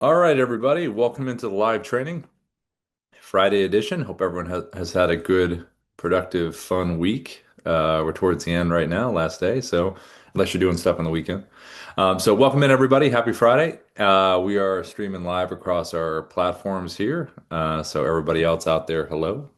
All right, everybody, welcome into the live training, Friday edition. Hope everyone has had a good, productive, fun week. We're towards the end right now, last day, so unless you're doing stuff on the weekend. So welcome in, everybody. Happy Friday. We are streaming live across our platforms here. So everybody else out there, hello.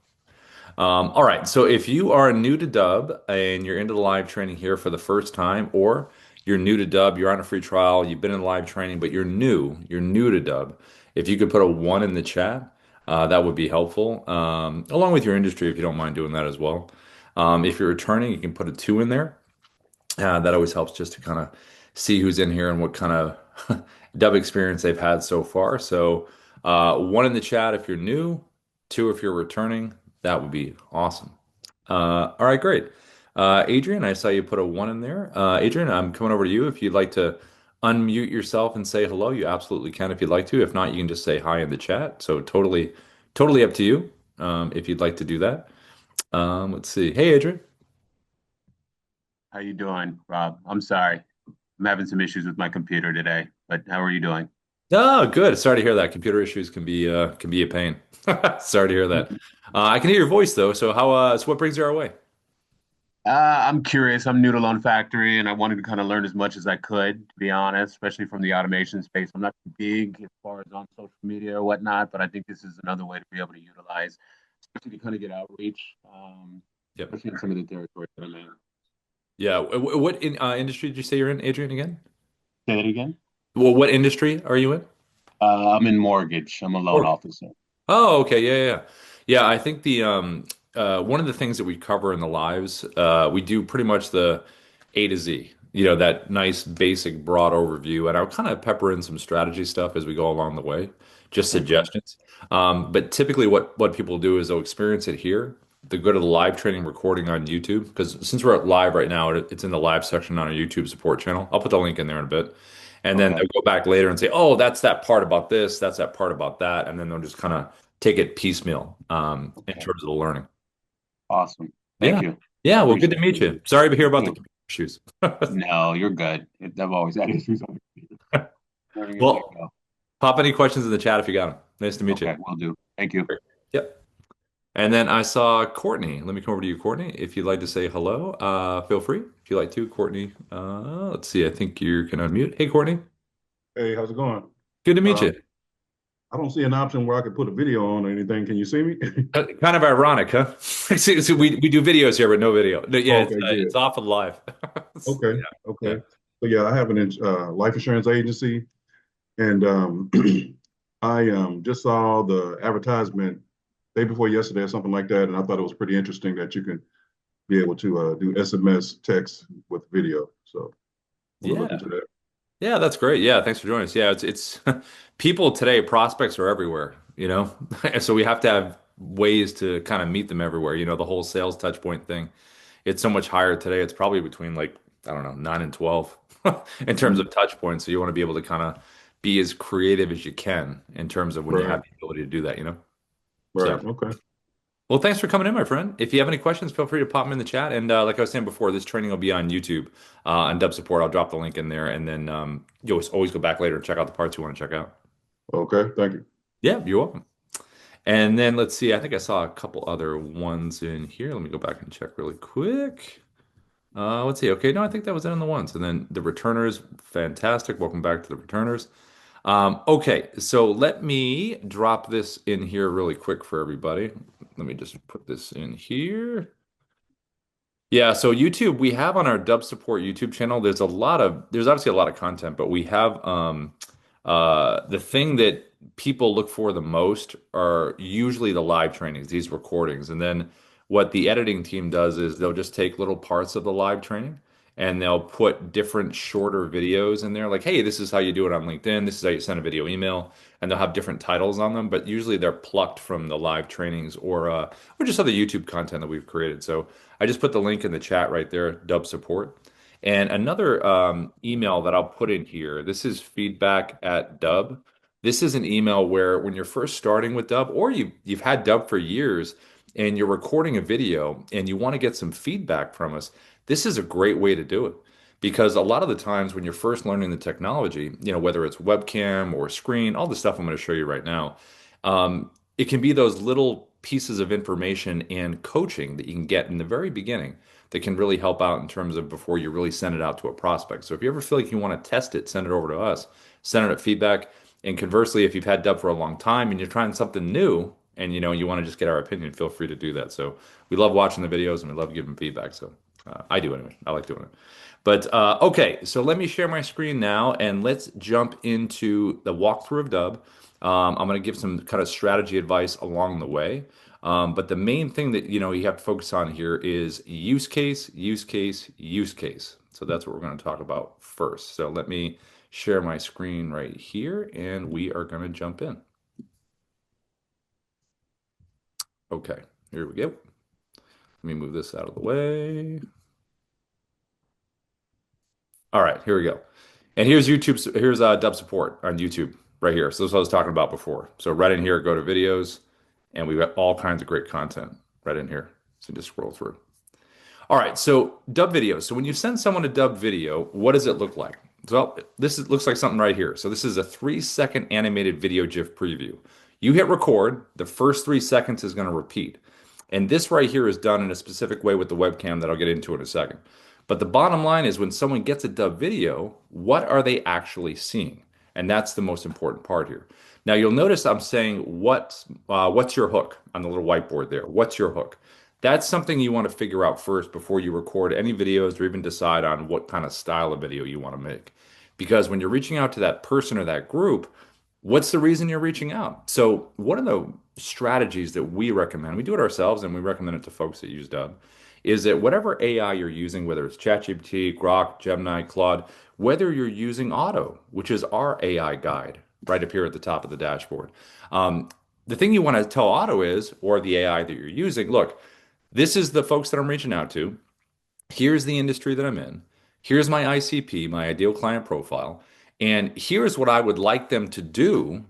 All right. So if you are new to Dubb and you're into the live training here for the first time, or you're new to Dubb, you're on a free trial, you've been in live training, but you're new to Dubb. If you could put a one in the chat, that would be helpful. Along with your industry, if you don't mind doing that as well. If you're returning, you can put a two in there. That always helps just to kind of see who's in here and what kind of Dubb experience they've had so far. So, one in the chat if you're new, two if you're returning. That would be awesome. All right, great. Adrian, I saw you put a one in there. Adrian, I'm coming over to you. If you'd like to unmute yourself and say hello, you absolutely can if you'd like to. If not, you can just say hi in the chat. So totally up to you if you'd like to do that. Let's see. Hey, Adrian. How you doing, Rob? I'm sorry. I'm having some issues with my computer today, but how are you doing? Oh, good. Sorry to hear that. Computer issues can be a pain. Sorry to hear that. I can hear your voice though. So what brings you our way? I'm curious. I'm new to Loan Factory, and I wanted to kind of learn as much as I could, to be honest, especially from the automation space. I'm not too big as far as on social media or whatnot, but I think this is another way to be able to utilize, especially to kind of get outreach, Yep. especially in some of the territories that I'm in. Yeah. What industry did you say you're in, Adrian, again? Say that again. Well, what industry are you in? I'm in mortgage. I'm a loan Or officer. Oh, okay. Yeah. Yeah. I think the one of the things that we cover in the lives, we do pretty much the A to Z. You know, that nice basic broad overview, and I'll kind of pepper in some strategy stuff as we go along the way, just Okay. suggestions. But typically, what people do is they'll experience it here. They go to the live training recording on YouTube because since we're at live right now, it's in the live section on our YouTube support channel. I'll put the link in there in a bit. And then Okay. they'll go back later and say, "Oh, that's that part about this. That's that part about that," and then they'll just kind of take it piecemeal in Okay. terms of the learning. Awesome. Thank Yeah, you. I yeah. Well, good to appreciate meet you. Sorry to hear about the it. computer issues. No, you're good. I've always had issues on the computer. Learning as I Well, go. pop any questions in the chat if you got them. Nice to meet you. Okay, will do. Thank you. Great. Yep. And then I saw Courtney. Let me come over to you, Courtney. If you'd like to say hello, feel free. If you like to, Courtney. Let's see. I think you can unmute. Hey, Courtney. Hey, how's it going? Good to meet Uh, you. I don't see an option where I could put a video on or anything. Can you see me? Kind of ironic, huh? See, we do videos here, but no video. No, yeah, Okay, it's good. often live. Okay, Yeah. okay. So yeah, I have an life insurance agency, and I just saw the advertisement day before yesterday or something like that, and I thought it was pretty interesting that you can be able to do SMS text with video. So I'm gonna Yeah. look into that. Yeah, that's great. Yeah, thanks for joining us. Yeah, it's people today, prospects are everywhere, you know? So we have to have ways to kind of meet them everywhere. You know, the whole sales touch point thing. It's so much higher today. It's probably between like, I don't know, 9 and 12 in terms Mhm. of touch points. So you want to be able to kind of be as creative as you can in terms of when you have Right, the ability to do that, you know? So right. Okay, well, thanks for coming in, my friend. If you have any questions, feel free to pop them in the chat. And like I was saying before, this training will be on YouTube on Dub Support. I'll drop the link in there, and then you'll always go back later and check out the parts you want to check out. okay. Thank you. Yeah, you're welcome. And then let's see. I think I saw a couple other ones in here. Let me go back and check really quick. Let's see. Okay, no, I think that was it on the ones. And then the returners, fantastic. Welcome back to the returners. Okay, so let me drop this in here really quick for everybody. Let me just put this in here. Yeah, so YouTube, we have on our Dub Support YouTube channel, there's obviously a lot of content, but we have the thing that people look for the most are usually the live trainings, these recordings. And then what the editing team does is they'll just take little parts of the live training and they'll put different shorter videos in there, like, hey, this is how you do it on LinkedIn, this is how you send a video email, and they'll have different titles on them, but usually they're plucked from the live trainings or just other YouTube content that we've created. So I just put the link in the chat right there, Dub Support. And another email that I'll put in here, this is feedback at Dub. This is an email where when you're first starting with Dub, or you've had Dub for years and you're recording a video and you want to get some feedback from us, this is a great way to do it Because a lot of the times when you're first learning the technology, whether it's webcam or screen, all the stuff I'm going to show you right now, it can be those little pieces of information and coaching that you can get in the very beginning that can really help out in terms of before you really send it out to a prospect. So if you ever feel like you want to test it, send it over to us, send it at feedback. And conversely, if you've had Dubb for a long time and you're trying something new and you want to just get our opinion, feel free to do that. So we love watching the videos and we love giving feedback. So I do anyway. I like doing it. But okay, so let me share my screen now and let's jump into the walkthrough of Dubb. I'm going to give some kind of strategy advice along the way. But the main thing that you have to focus on here is use case, use case, use case. So that's what we're going to talk about first. So let me share my screen right here and we are going to jump in. Okay, here we go. Let me move this out of the way. All right, here we go. And here's Dubb support on YouTube right here. So this is what I was talking about before. So right in here, go to videos, and we've got all kinds of great content right in here. So just scroll through. All right, so Dubb video. So when you send someone a Dubb video, what does it look like? So looks like something right here. So this is a 3-second animated video GIF preview. You hit record, the first 3 seconds is going to repeat. And this right here is done in a specific way with the webcam that I'll get into in a second. But the bottom line is when someone gets a Dubb video, what are they actually seeing? And that's the most important part here. Now you'll notice I'm saying what's your hook on the little whiteboard there? What's your hook? That's something you want to figure out first before you record any videos or even decide on what kind of style of video you want to make. Because when you're reaching out to that person or that group, what's the reason you're reaching out? So, one of the strategies that we recommend, we do it ourselves and we recommend it to folks that use Dubb, is that whatever AI you're using, whether it's ChatGPT, Grok, Gemini, Claude, whether you're using Auto, which is our AI guide right up here at the top of the dashboard. The thing you want to tell Auto is, or the AI that you're using, look, this is the folks that I'm reaching out to. Here's the industry that I'm in. Here's my ICP, my ideal client profile. And here's what I would like them to do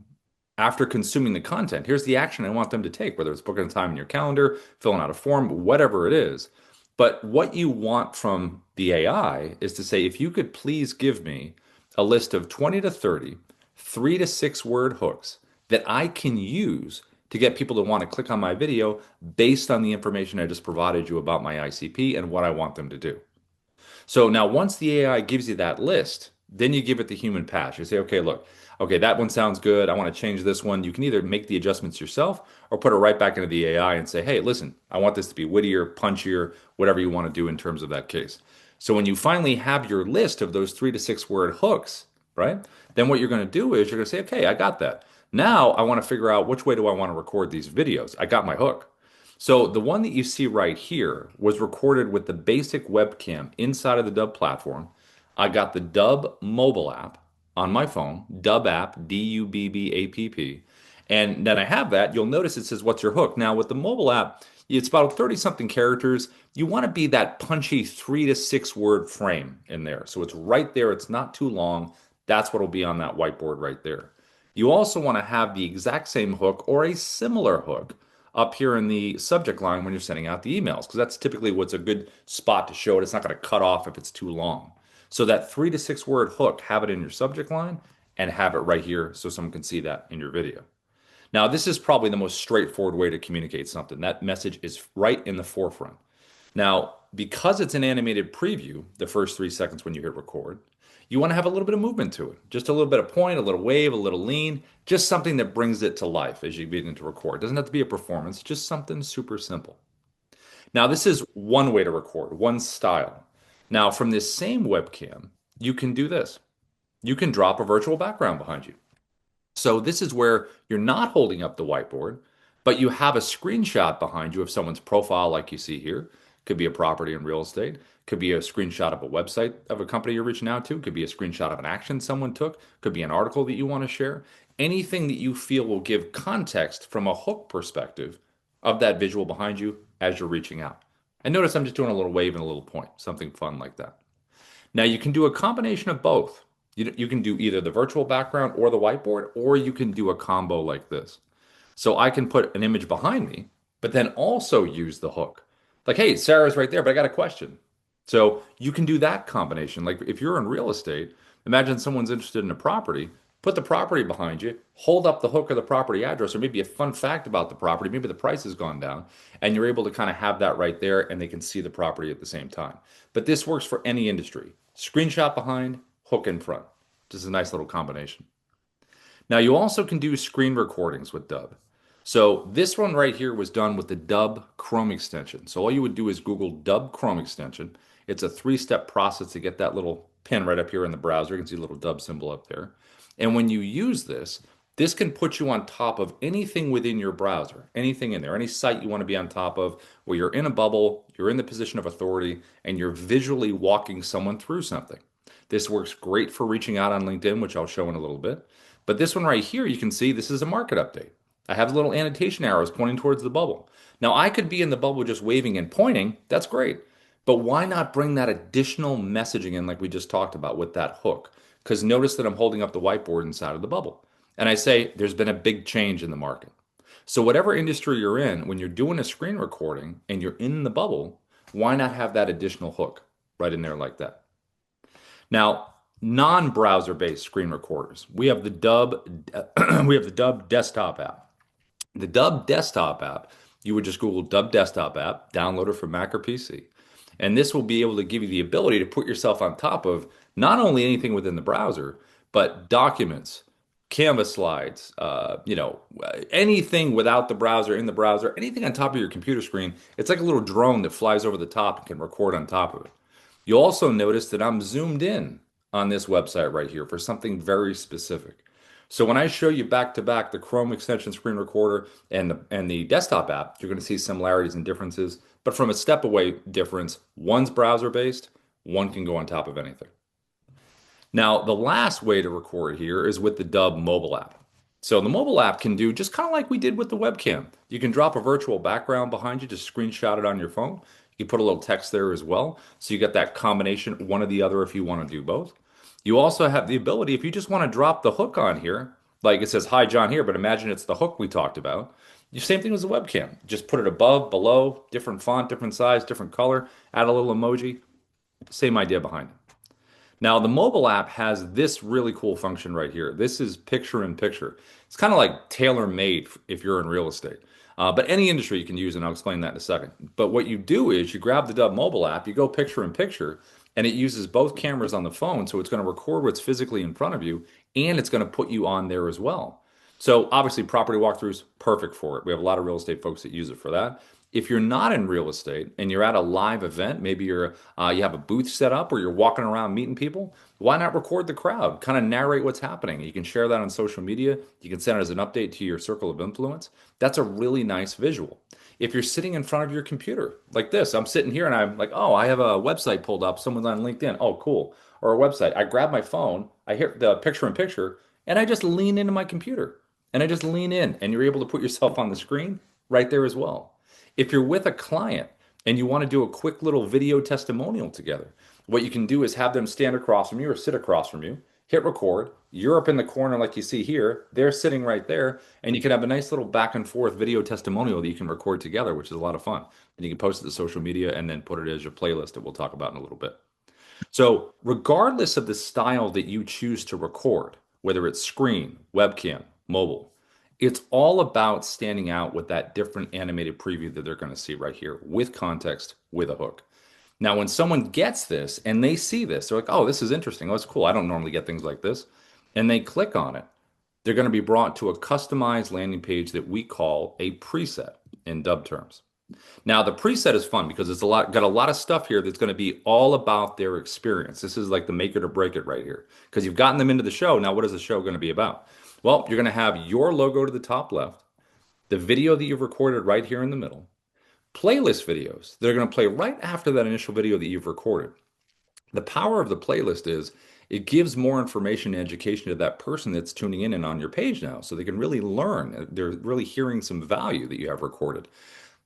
after consuming the content. Here's the action I want them to take, whether it's booking a time in your calendar, filling out a form, whatever it is. But what you want from the AI is to say, if you could please give me a list of 20 to 30, 3 to 6 word hooks that I can use to get people to want to click on my video based on the information I just provided you about my ICP and what I want them to do. So now once the AI gives you that list, then you give it the human patch. You say, okay, look, okay, that one sounds good. I want to change this one. You can either make the adjustments yourself or put it right back into the AI and say, hey, listen, I want this to be wittier, punchier, whatever you want to do in terms of that case. So when you finally have your list of those 3 to 6 word hooks, right? Then what you're going to do is you're going to say, okay, I got that. Now I want to figure out which way do I want to record these videos. I got my hook. So the one that you see right here was recorded with the basic webcam inside of the Dubb platform. I got the Dubb mobile app on my phone, Dubb app, Dubbapp. And then I have that. You'll notice it says, what's your hook? Now with the mobile app, it's about 30 something characters. You want to be that punchy 3 to 6 word frame in there. So it's right there. It's not too long. That's what will be on that whiteboard right there. You also want to have the exact same hook or a similar hook up here in the subject line when you're sending out the emails, because that's typically what's a good spot to show it. It's not going to cut off if it's too long. So that 3 to 6 word hook, have it in your subject line and have it right here so someone can see that in your video. Now, this is probably the most straightforward way to communicate something. That message is right in the forefront. Now, because it's an animated preview, the first 3 seconds when you hit record, you want to have a little bit of movement to it. Just a little bit of point, a little wave, a little lean, just something that brings it to life as you begin to record. It doesn't have to be a performance, just something super simple. Now, this is one way to record, one style. Now, from this same webcam, you can do this. You can drop a virtual background behind you. So this is where you're not holding up the whiteboard, but you have a screenshot behind you of someone's profile like you see here. Could be a property in real estate, could be a screenshot of a website of a company you're reaching out to, could be a screenshot of an action someone took, could be an article that you want to share. Anything that you feel will give context from a hook perspective of that visual behind you as you're reaching out. And notice I'm just doing a little wave and a little point, something fun like that. Now you can do a combination of both. You can do either the virtual background or the whiteboard, or you can do a combo like this. So I can put an image behind me, but then also use the hook. Like, hey, Sarah's right there, but I got a question. So you can do that combination. Like if you're in real estate, imagine someone's interested in a property, put the property behind you, hold up the hook of the property address, or maybe a fun fact about the property, maybe the price has gone down, and you're able to kind of have that right there and they can see the property at the same time. But this works for any industry. Screenshot behind, hook in front. Just a nice little combination. Now you also can do screen recordings with Dubb. So this one right here was done with the Dubb Chrome extension. So all you would do is Google Dubb Chrome extension. It's a three-step process to get that little pin right up here in the browser. You can see a little Dubb symbol up there. And when you use this, this can put you on top of anything within your browser, anything in there, any site you want to be on top of, where you're in a bubble, you're in the position of authority, and you're visually walking someone through something. This works great for reaching out on LinkedIn, which I'll show in a little bit. But this one right here, you can see this is a market update. I have little annotation arrows pointing towards the bubble. Now, I could be in the bubble just waving and pointing. That's great. But why not bring that additional messaging in like we just talked about with that hook? Because notice that I'm holding up the whiteboard inside of the bubble. And I say there's been a big change in the market. So whatever industry you're in, when you're doing a screen recording and you're in the bubble, why not have that additional hook right in there like that? Now, non-browser based screen recorders. We have the Dubb we have the Dubb desktop app. The Dubb desktop app, you would just Google Dubb desktop app, download it from Mac or PC. And this will be able to give you the ability to put yourself on top of not only anything within the browser, but documents, Canvas slides, anything without the browser, in the browser, anything on top of your computer screen. It's like a little drone that flies over the top and can record on top of it. You'll also notice that I'm zoomed in on this website right here for something very specific. So when I show you back to back the Chrome extension screen recorder and the desktop app, you're going to see similarities and differences. But from a step away difference, one's browser based, one can go on top of anything. Now, the last way to record here is with the Dubb mobile app. So the mobile app can do just kind of like we did with the webcam. You can drop a virtual background behind you, just screenshot it on your phone. You put a little text there as well. So you get that combination, one or the other if you want to do both. You also have the ability, if you just want to drop the hook on here, like it says, "Hi, John" here, but imagine it's the hook we talked about. Same thing as a webcam. Just put it above, below, different font, different size, different color, add a little emoji. Same idea behind it. Now, the mobile app has this really cool function right here. This is picture in picture. It's kind of like tailor-made if you're in real estate. But any industry you can use, and I'll explain that in a second. But what you do is you grab the Dubb mobile app, you go picture in picture, and it uses both cameras on the phone. So it's going to record what's physically in front of you, and it's going to put you on there as well. So obviously, property walkthroughs, perfect for it. We have a lot of real estate folks that use it for that. If you're not in real estate and you're at a live event, maybe you have a booth set up or you're walking around meeting people, why not record the crowd? Kind of narrate what's happening. You can share that on social media. You can send it as an update to your circle of influence. That's a really nice visual. If you're sitting in front of your computer like this, I'm sitting here and I'm like, oh, I have a website pulled up. Someone's on LinkedIn. Oh, cool. Or a website. I grab my phone, I hit the picture in picture, and I just lean into my computer. And I just lean in, and you're able to put yourself on the screen right there as well. If you're with a client and you want to do a quick little video testimonial together, what you can do is have them stand across from you or sit across from you, hit record. You're up in the corner like you see here. They're sitting right there, and you can have a nice little back and forth video testimonial that you can record together, which is a lot of fun. And you can post it to social media and then put it as your playlist that we'll talk about in a little bit. So, regardless of the style that you choose to record, whether it's screen, webcam, mobile, it's all about standing out with that different animated preview that they're going to see right here with context, with a hook. Now, when someone gets this and they see this, they're like, oh, this is interesting. Oh, it's cool. I don't normally get things like this. And they click on it. They're going to be brought to a customized landing page that we call a preset in Dubb terms. Now, the preset is fun because it's got a lot of stuff here that's going to be all about their experience. This is like the make it or break it right here because you've gotten them into the show. Now, what is the show going to be about? Well, you're going to have your logo to the top left, the video that you've recorded right here in the middle, playlist videos that are going to play right after that initial video that you've recorded. The power of the playlist is it gives more information and education to that person that's tuning in and on your page now so they can really learn. They're really hearing some value that you have recorded.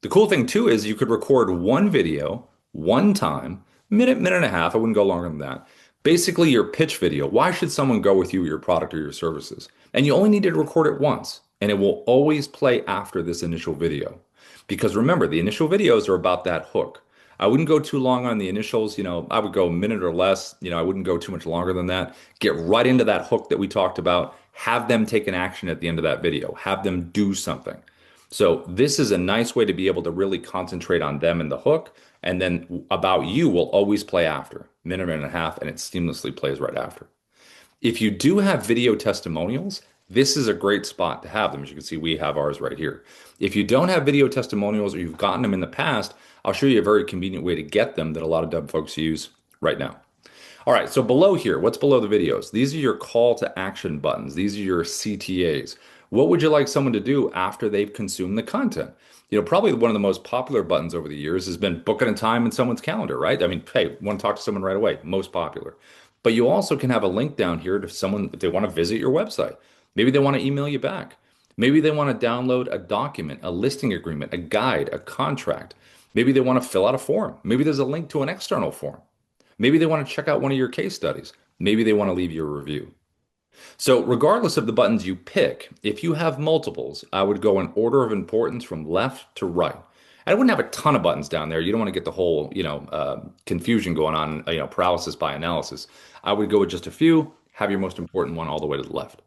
The cool thing too is you could record one video, one time, minute, minute and a half. I wouldn't go longer than that. Basically, your pitch video. Why should someone go with you, your product, or your services? And you only need to record it once, and it will always play after this initial video. Because remember, the initial videos are about that hook. I wouldn't go too long on the initials. I would go a minute or less. I wouldn't go too much longer than that. Get right into that hook that we talked about. Have them take an action at the end of that video. Have them do something. So this is a nice way to be able to really concentrate on them and the hook. And then about you will always play after, minute and a half, and it seamlessly plays right after. If you do have video testimonials, this is a great spot to have them. As you can see, we have ours right here. If you don't have video testimonials or you've gotten them in the past, I'll show you a very convenient way to get them that a lot of Dubb folks use right now. All right, so below here, what's below the videos? These are your call to action buttons. These are your CTAs. What would you like someone to do after they've consumed the content? Probably one of the most popular buttons over the years has been booking a time in someone's calendar, right? I mean, hey, want to talk to someone right away, most popular. But you also can have a link down here to someone if they want to visit your website. Maybe they want to email you back. Maybe they want to download a document, a listing agreement, a guide, a contract. Maybe they want to fill out a form. Maybe there's a link to an external form. Maybe they want to check out one of your case studies. Maybe they want to leave you a review. So, regardless of the buttons you pick, if you have multiples, I would go in order of importance from left to right. I wouldn't have a ton of buttons down there. You don't want to get the whole, confusion going on, paralysis by analysis. I would go with just a few, have your most important one all the way to the left.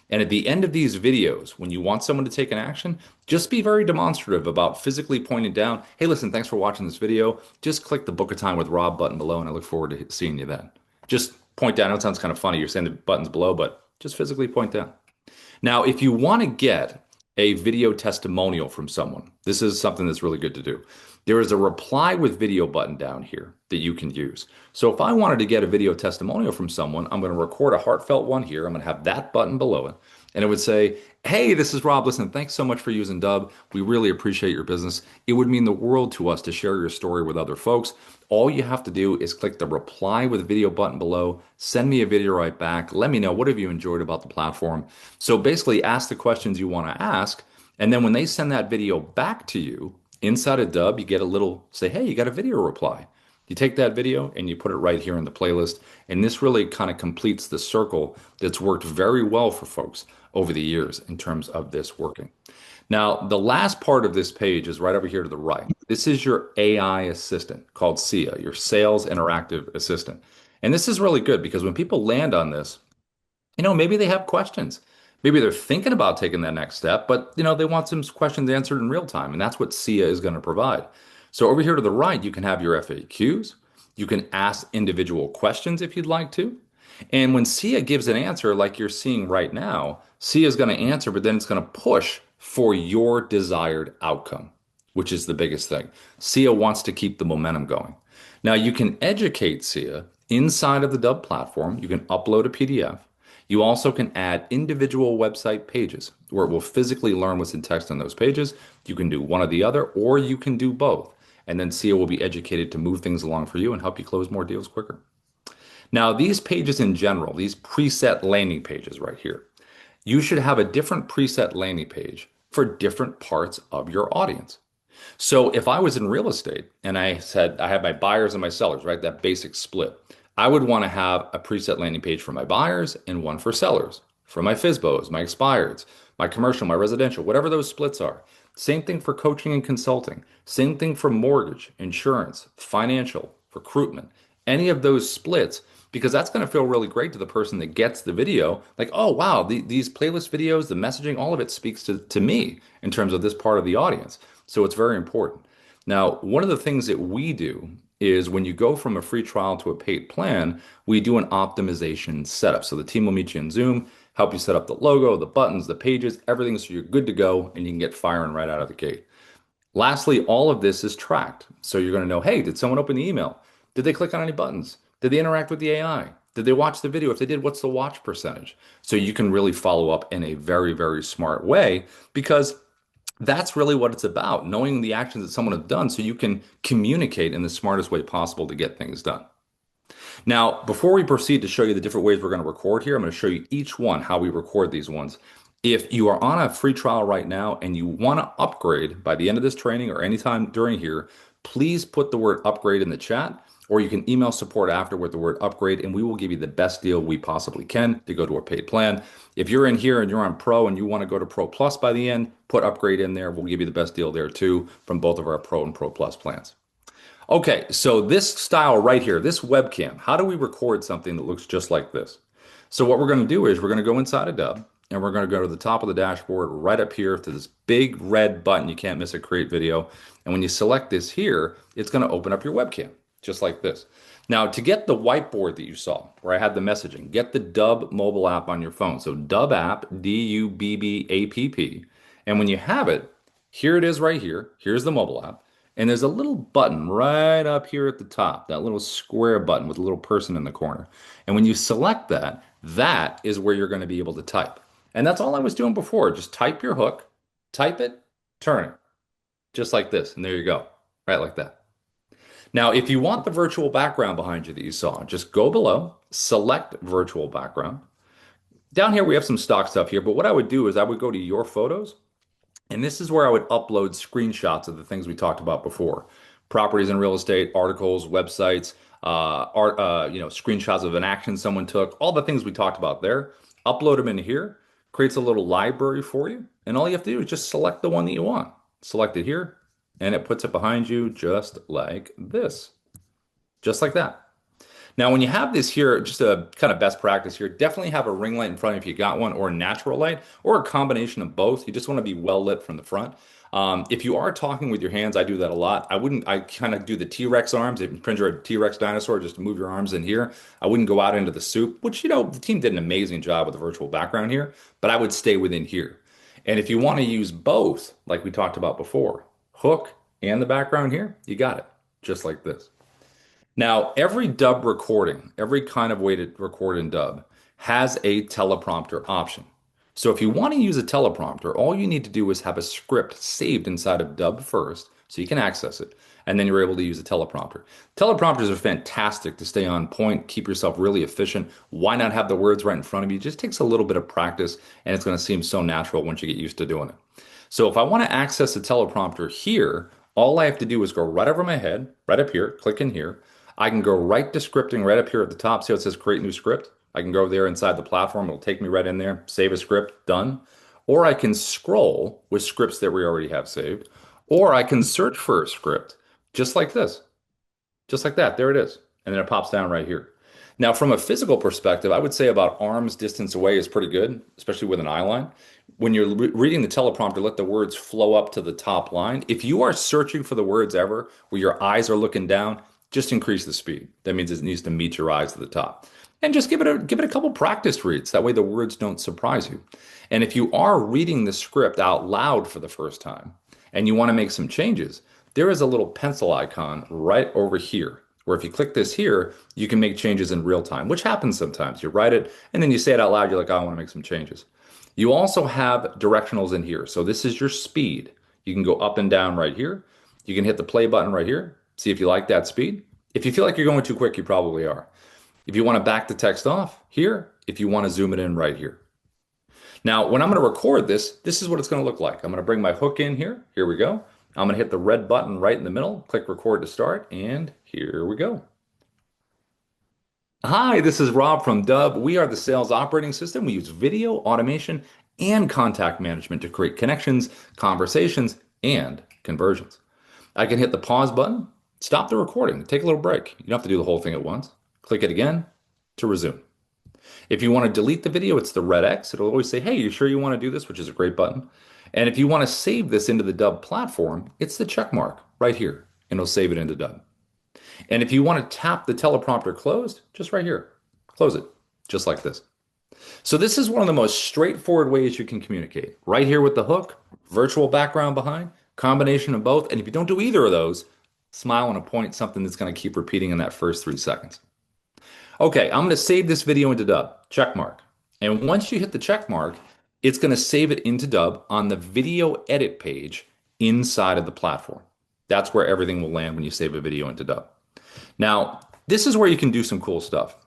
And at the end of these videos, when you want someone to take an action, just be very demonstrative about physically pointing down, hey, listen, thanks for watching this video. Just click the book a time with Rob button below, and I look forward to seeing you then. Just point down. I know it sounds kind of funny. You're saying the buttons below, but just physically point down. Now, if you want to get a video testimonial from someone, this is something that's really good to do. There is a reply with video button down here that you can use. So if I wanted to get a video testimonial from someone, I'm going to record a heartfelt one here. I'm going to have that button below it. And it would say, hey, this is Rob. Listen, thanks so much for using Dubb. We really appreciate your business. It would mean the world to us to share your story with other folks. All you have to do is click the reply with video button below, send me a video right back. Let me know what have you enjoyed about the platform. So basically ask the questions you want to ask. And then when they send that video back to you inside of Dubb, you get a little say, hey, you got a video reply. You take that video and you put it right here in the playlist. And this really kind of completes the circle that's worked very well for folks over the years in terms of this working. Now, the last part of this page is right over here to the right. This is your AI assistant called SIA, your Sales Interactive Assistant. And this is really good because when people land on this, maybe they have questions. Maybe they're thinking about taking that next step, but they want some questions answered in real time, and that's what SIA is going to provide. So over here to the right, you can have your FAQs. You can ask individual questions if you'd like to. And when SIA gives an answer like you're seeing right now, SIA is going to answer, but then it's going to push for your desired outcome, which is the biggest thing. SIA wants to keep the momentum going. Now, you can educate SIA inside of the Dubb platform. You can upload a PDF. You also can add individual website pages where it will physically learn what's in text on those pages. You can do one or the other, or you can do both. And then SIA will be educated to move things along for you and help you close more deals quicker. Now, these pages in general, these preset landing pages right here, you should have a different preset landing page for different parts of your audience. So if I was in real estate and I said I have my buyers and my sellers, right, that basic split, I would want to have a preset landing page for my buyers and one for sellers, for my FSBOs, my expireds, my commercial, my residential, whatever those splits are. Same thing for coaching and consulting. Same thing for mortgage, insurance, financial, recruitment, any of those splits, because that's going to feel really great to the person that gets the video. Like, oh, wow, these playlist videos, the messaging, all of it speaks to me in terms of this part of the audience. So it's very important. Now, one of the things that we do is when you go from a free trial to a paid plan, we do an optimization setup. So the team will meet you in Zoom, help you set up the logo, the buttons, the pages, everything so you're good to go and you can get firing right out of the gate. Lastly, all of this is tracked. So you're going to know, hey, did someone open the email? Did they click on any buttons? Did they interact with the AI? Did they watch the video? If they did, what's the watch percentage? So you can really follow up in a very, very smart way because that's really what it's about, knowing the actions that someone has done so you can communicate in the smartest way possible to get things done. Now, before we proceed to show you the different ways we're going to record here, I'm going to show you each one how we record these ones. If you are on a free trial right now and you want to upgrade by the end of this training or anytime during here, please put the word upgrade in the chat, or you can email support after with the word upgrade, and we will give you the best deal we possibly can to go to a paid plan. If you're in here and you're on Pro and you want to go to Pro Plus by the end, put upgrade in there. We'll give you the best deal there too from both of our Pro and Pro Plus plans. Okay, so this style right here, this webcam, how do we record something that looks just like this? So what we're going to do is we're going to go inside a Dubb and we're going to go to the top of the dashboard right up here to this big red button. You can't miss it, create video. And when you select this here, it's going to open up your webcam just like this. Now, to get the whiteboard that you saw where I had the messaging, get the Dubb mobile app on your phone. So Dubb app, Dubbapp. And when you have it, here it is right here. Here's the mobile app. And there's a little button right up here at the top, that little square button with a little person in the corner. And when you select that, that is where you're going to be able to type. And that's all I was doing before. Just type your hook, type it, turn it, just like this. And there you go, right like that. Now, if you want the virtual background behind you that you saw, just go below, select virtual background. Down here, we have some stock stuff here, but what I would do is I would go to your photos and this is where I would upload screenshots of the things we talked about before. Properties in real estate, articles, websites, screenshots of an action someone took, all the things we talked about there. Upload them in here, creates a little library for you. And all you have to do is just select the one that you want. Select it here, and it puts it behind you just like this. Just like that. Now, when you have this here, just a kind of best practice here, definitely have a ring light in front if you got one, or a natural light, or a combination of both. You just want to be well lit from the front. If you are talking with your hands, I do that a lot. I kind of do the T-Rex arms. If you pretend you're a T-Rex dinosaur, just move your arms in here. I wouldn't go out into the soup, which, the team did an amazing job with the virtual background here, but I would stay within here. And if you want to use both, like we talked about before, hook and the background here, you got it, just like this. Now, every Dubb recording, every kind of way to record in Dubb has a teleprompter option. So if you want to use a teleprompter, all you need to do is have a script saved inside of Dubb first so you can access it, and then you're able to use a teleprompter. Teleprompters are fantastic to stay on point, keep yourself really efficient. Why not have the words right in front of you? It just takes a little bit of practice, and it's going to seem so natural once you get used to doing it. So if I want to access a teleprompter here, all I have to do is go right over my head, right up here, click in here. I can go right to scripting right up here at the top. See how it says create new script? I can go there inside the platform. It'll take me right in there, save a script, done. Or I can scroll with scripts that we already have saved. Or I can search for a script just like this, just like that. There it is. And then it pops down right here. Now, from a physical perspective, I would say about arm's distance away is pretty good, especially with an eye line. When you're reading the teleprompter, let the words flow up to the top line. If you are searching for the words ever where your eyes are looking down, just increase the speed. That means it needs to meet your eyes at the top. And just give it a couple practice reads. That way the words don't surprise you. And if you are reading the script out loud for the first time and you want to make some changes, there is a little pencil icon right over here where if you click this here, you can make changes in real time, which happens sometimes. You write it and then you say it out loud. You're like, oh, I want to make some changes. You also have directionals in here. So this is your speed. You can go up and down right here. You can hit the play button right here. See if you like that speed. If you feel like you're going too quick, you probably are. If you want to back the text off here, if you want to zoom it in right here. Now, when I'm going to record this, this is what it's going to look like. I'm going to bring my hook in here. Here we go. I'm going to hit the red button right in the middle, click record to start, and here we go. Hi, this is Rob from Dubb. We are the sales operating system. We use video, automation, and contact management to create connections, conversations, and conversions. I can hit the pause button, stop the recording, take a little break. You don't have to do the whole thing at once. Click it again to resume. If you want to delete the video, it's the red X. It'll always say, hey, you sure you want to do this? Which is a great button. And if you want to save this into the Dubb platform, it's the check mark right here, and it'll save it into Dubb. And if you want to tap the teleprompter closed, just right here, close it, just like this. So this is one of the most straightforward ways you can communicate. Right here with the hook, virtual background behind, combination of both. And if you don't do either of those, smile and a point, something that's going to keep repeating in that first 3 seconds. Okay, I'm going to save this video into Dubb, check mark. And once you hit the check mark, it's going to save it into Dubb on the video edit page inside of the platform. That's where everything will land when you save a video into Dubb. Now, this is where you can do some cool stuff.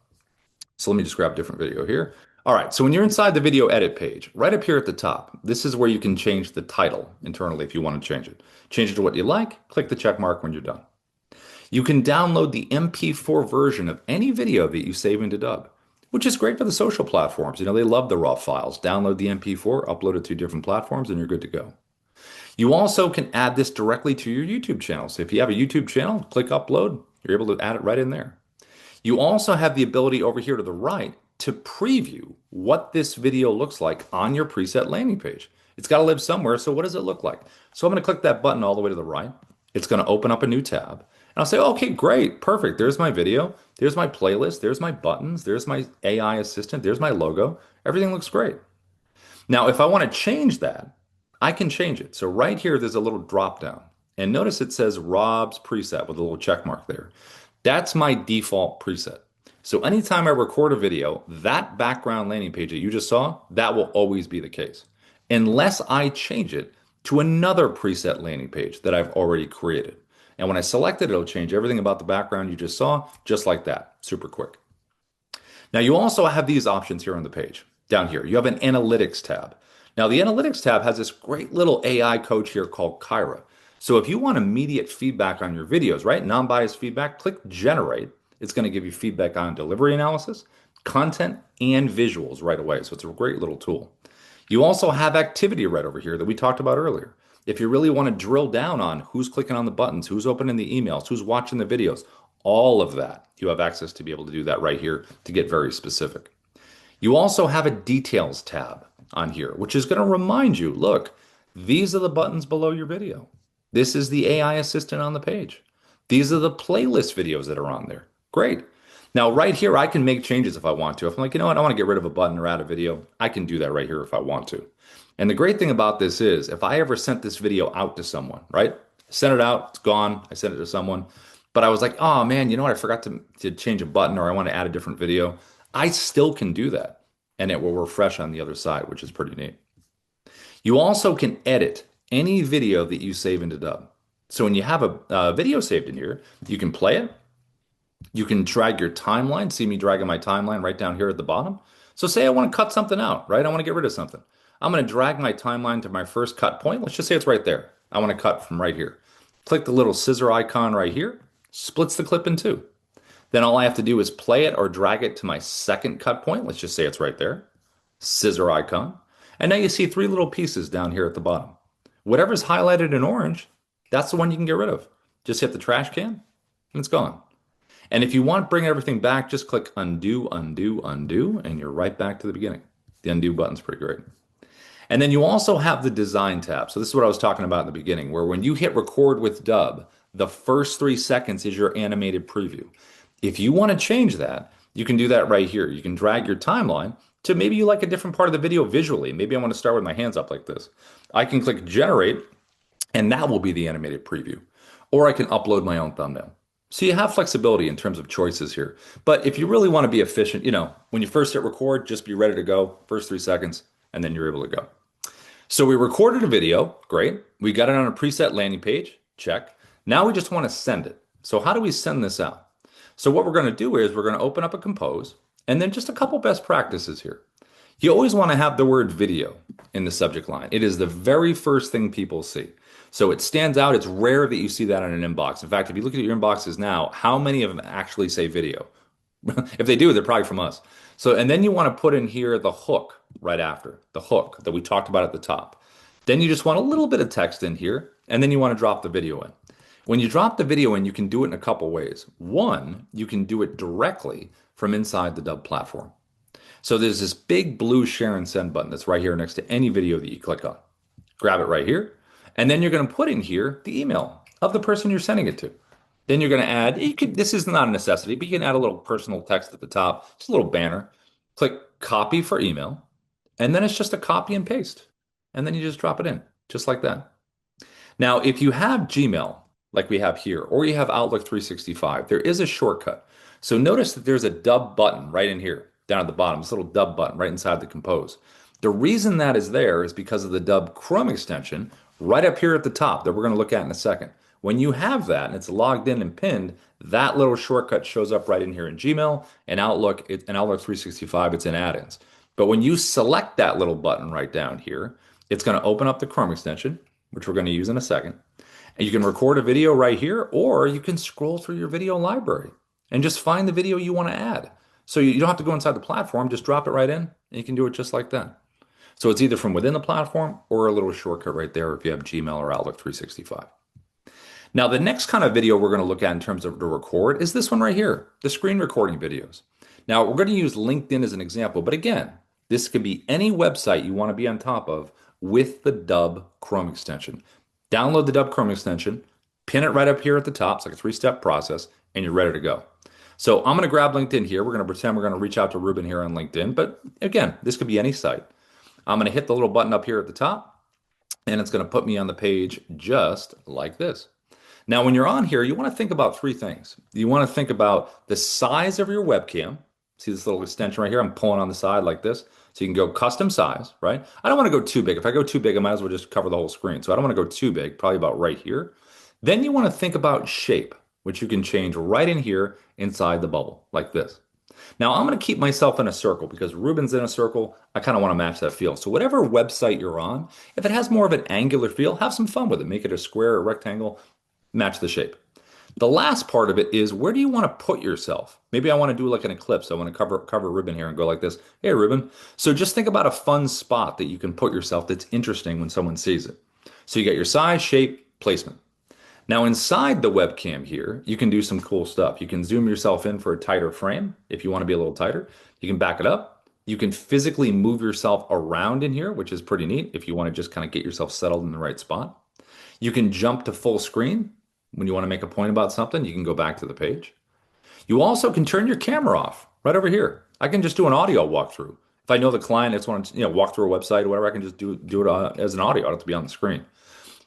So let me just grab a different video here. All right, so when you're inside the video edit page, right up here at the top, this is where you can change the title internally if you want to change it. Change it to what you like, click the check mark when you're done. You can download the MP4 version of any video that you save into Dubb, which is great for the social platforms. They love the raw files. Download the MP4, upload it to different platforms, and you're good to go. You also can add this directly to your YouTube channel. So if you have a YouTube channel, click upload, you're able to add it right in there. You also have the ability over here to the right to preview what this video looks like on your preset landing page. It's got to live somewhere, so what does it look like? So I'm going to click that button all the way to the right. It's going to open up a new tab. And I'll say, okay, great, perfect. There's my video. There's my playlist. There's my buttons. There's my AI assistant. There's my logo. Everything looks great. Now, if I want to change that, I can change it. So right here, there's a little drop down. And notice it says Rob's preset with a little check mark there. That's my default preset. So anytime I record a video, that background landing page that you just saw, that will always be the case. Unless I change it to another preset landing page that I've already created. And when I select it, it'll change everything about the background you just saw, just like that, super quick. Now you also have these options here on the page. Down here, you have an analytics tab. Now the analytics tab has this great little AI coach here called Kyra. So if you want immediate feedback on your videos, right? Non-biased feedback, click generate. It's going to give you feedback on delivery analysis, content, and visuals right away. So it's a great little tool. You also have activity right over here that we talked about earlier. If you really want to drill down on who's clicking on the buttons, who's opening the emails, who's watching the videos, all of that, you have access to be able to do that right here to get very specific. You also have a details tab on here, which is going to remind you, look, these are the buttons below your video. This is the AI assistant on the page. These are the playlist videos that are on there. Great. Now, right here, I can make changes if I want to. If I'm like, you know what, I want to get rid of a button or add a video, I can do that right here if I want to. And the great thing about this is if I ever sent this video out to someone, right? Sent it out, it's gone. I sent it to someone. But I was like, oh man, you know what? I forgot to change a button or I want to add a different video. I still can do that. And it will refresh on the other side, which is pretty neat. You also can edit any video that you save into Dubb. So when you have a video saved in here, you can play it. You can drag your timeline. See me dragging my timeline right down here at the bottom. So say I want to cut something out, right? I want to get rid of something. I'm going to drag my timeline to my first cut point. Let's just say it's right there. I want to cut from right here. Click the little scissor icon right here. Splits the clip in two. Then all I have to do is play it or drag it to my second cut point. Let's just say it's right there. Scissor icon. And now you see three little pieces down here at the bottom. Whatever's highlighted in orange, that's the one you can get rid of. Just hit the trash can and it's gone. And if you want to bring everything back, just click undo, undo, undo, and you're right back to the beginning. The undo button's pretty great. And then you also have the design tab. So this is what I was talking about in the beginning, where when you hit record with Dubb, the first 3 seconds is your animated preview. If you want to change that, you can do that right here. You can drag your timeline to maybe you like a different part of the video visually. Maybe I want to start with my hands up like this. I can click generate, and that will be the animated preview. Or I can upload my own thumbnail. So you have flexibility in terms of choices here. But if you really want to be efficient, when you first hit record, just be ready to go, first 3 seconds, and then you're able to go. So we recorded a video, great. We got it on a preset landing page, check. Now we just want to send it. So how do we send this out? So what we're going to do is we're going to open up a compose, and then just a couple best practices here. You always want to have the word video in the subject line. It is the very first thing people see. So it stands out. It's rare that you see that in an inbox. In fact, if you look at your inboxes now, how many of them actually say video? If they do, they're probably from us. So, and then you want to put in here the hook right after, the hook that we talked about at the top. Then you just want a little bit of text in here, and then you want to drop the video in. When you drop the video in, you can do it in a couple ways. One, you can do it directly from inside the Dubb platform. So there's this big blue share and send button that's right here next to any video that you click on. Grab it right here. And then you're going to put in here the email of the person you're sending it to. Then you're going to add, this is not a necessity, but you can add a little personal text at the top, just a little banner. Click copy for email. And then it's just a copy and paste. And then you just drop it in, just like that. Now, if you have Gmail, like we have here, or you have Outlook 365, there is a shortcut. So notice that there's a Dubb button right in here, down at the bottom, this little Dubb button right inside the compose. The reason that is there is because of the Dubb Chrome extension right up here at the top that we're going to look at in a second. When you have that and it's logged in and pinned, that little shortcut shows up right in here in Gmail and Outlook, and Outlook 365, it's in add-ins. But when you select that little button right down here, it's going to open up the Chrome extension, which we're going to use in a second. And you can record a video right here, or you can scroll through your video library and just find the video you want to add. So you don't have to go inside the platform, just drop it right in, and you can do it just like that. So it's either from within the platform or a little shortcut right there if you have Gmail or Outlook 365. Now, the next kind of video we're going to look at in terms of to record is this one right here, the screen recording videos. Now, we're going to use LinkedIn as an example, but again, this could be any website you want to be on top of with the Dubb Chrome extension. Download the Dubb Chrome extension, pin it right up here at the top. It's like a three-step process, and you're ready to go. So I'm going to grab LinkedIn here. We're going to pretend we're going to reach out to Ruben here on LinkedIn, but again, this could be any site. I'm going to hit the little button up here at the top, and it's going to put me on the page just like this. Now, when you're on here, you want to think about three things. You want to think about the size of your webcam. See this little extension right here? I'm pulling on the side like this. So you can go custom size, right? I don't want to go too big. If I go too big, I might as well just cover the whole screen. So I don't want to go too big, probably about right here. Then you want to think about shape, which you can change right in here inside the bubble, like this. Now I'm going to keep myself in a circle because Ruben's in a circle. I kind of want to match that feel. So whatever website you're on, if it has more of an angular feel, have some fun with it. Make it a square or rectangle, match the shape. The last part of it is where do you want to put yourself? Maybe I want to do like an eclipse. I want to cover Ruben here and go like this. Hey, Ruben. So just think about a fun spot that you can put yourself that's interesting when someone sees it. So you get your size, shape, placement. Now inside the webcam here, you can do some cool stuff. You can zoom yourself in for a tighter frame if you want to be a little tighter. You can back it up. You can physically move yourself around in here, which is pretty neat if you want to just kind of get yourself settled in the right spot. You can jump to full screen. When you want to make a point about something, you can go back to the page. You also can turn your camera off right over here. I can just do an audio walkthrough. If I know the client just want to, walk through a website or whatever, I can just do it as an audio. I don't have to be on the screen.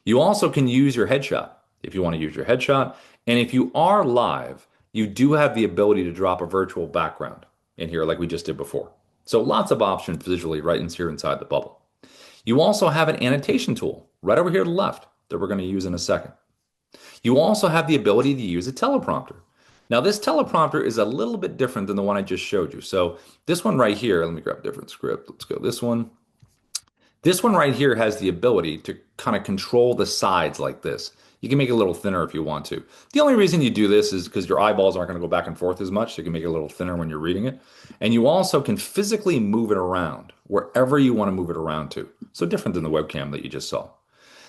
You also can use your headshot if you want to use your headshot. And if you are live, you do have the ability to drop a virtual background in here like we just did before. So lots of options visually right in here inside the bubble. You also have an annotation tool right over here to the left that we're going to use in a second. You also have the ability to use a teleprompter. Now, this teleprompter is a little bit different than the one I just showed you. So this one right here, let me grab a different script. Let's go this one. This one right here has the ability to kind of control the sides like this. You can make it a little thinner if you want to. The only reason you do this is because your eyeballs aren't going to go back and forth as much. So you can make it a little thinner when you're reading it. And you also can physically move it around wherever you want to move it around to. So different than the webcam that you just saw.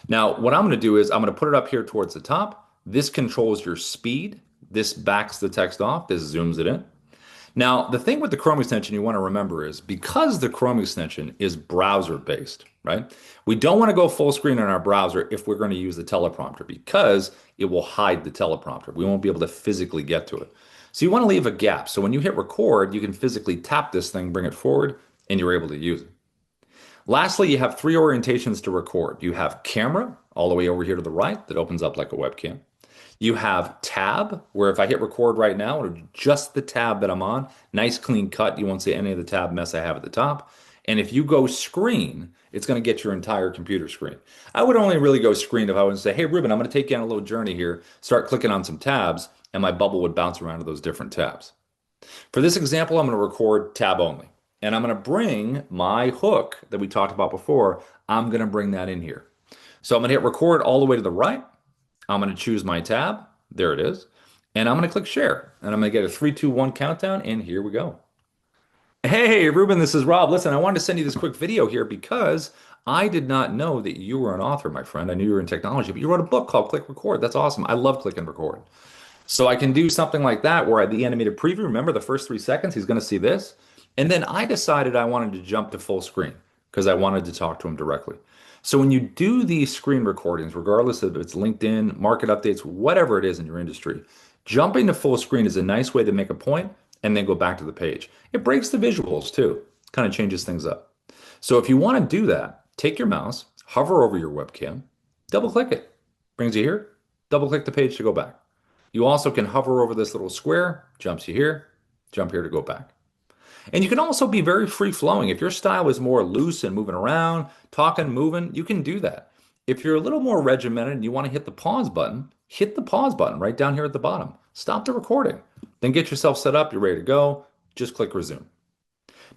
Now, what I'm going to do is I'm going to put it up here towards the top. This controls your speed. This backs the text off. This zooms it in. Now, the thing with the Chrome extension you want to remember is because the Chrome extension is browser based, right? We don't want to go full screen on our browser if we're going to use the teleprompter because it will hide the teleprompter. We won't be able to physically get to it. So you want to leave a gap. So when you hit record, you can physically tap this thing, bring it forward, and you're able to use it. Lastly, you have three orientations to record. You have camera all the way over here to the right that opens up like a webcam. You have tab, where if I hit record right now, it'll just the tab that I'm on. Nice clean cut. You won't see any of the tab mess I have at the top. And if you go screen, it's going to get your entire computer screen. I would only really go screen if I would say, hey, Ruben, I'm going to take you on a little journey here. Start clicking on some tabs, and my bubble would bounce around to those different tabs. For this example, I'm going to record tab only. And I'm going to bring my hook that we talked about before. I'm going to bring that in here. So I'm going to hit record all the way to the right. I'm going to choose my tab. There it is. And I'm going to click share. And I'm going to get a 3, 2, 1 countdown. And here we go. Hey, Ruben, this is Rob. Listen, I wanted to send you this quick video here because I did not know that you were an author, my friend. I knew you were in technology, but you wrote a book called Click Record. That's awesome. I love click and record. So I can do something like that where at the animated preview, remember the first 3 seconds, he's going to see this. And then I decided I wanted to jump to full screen because I wanted to talk to him directly. So when you do these screen recordings, regardless of if it's LinkedIn, market updates, whatever it is in your industry, jumping to full screen is a nice way to make a point and then go back to the page. It breaks the visuals too. Kind of changes things up. So if you want to do that, take your mouse, hover over your webcam, double click it. Brings you here, double click the page to go back. You also can hover over this little square, jumps you here, jump here to go back. And you can also be very free flowing. If your style is more loose and moving around, talking, moving, you can do that. If you're a little more regimented and you want to hit the pause button right down here at the bottom. Stop the recording. Then get yourself set up. You're ready to go. Just click resume.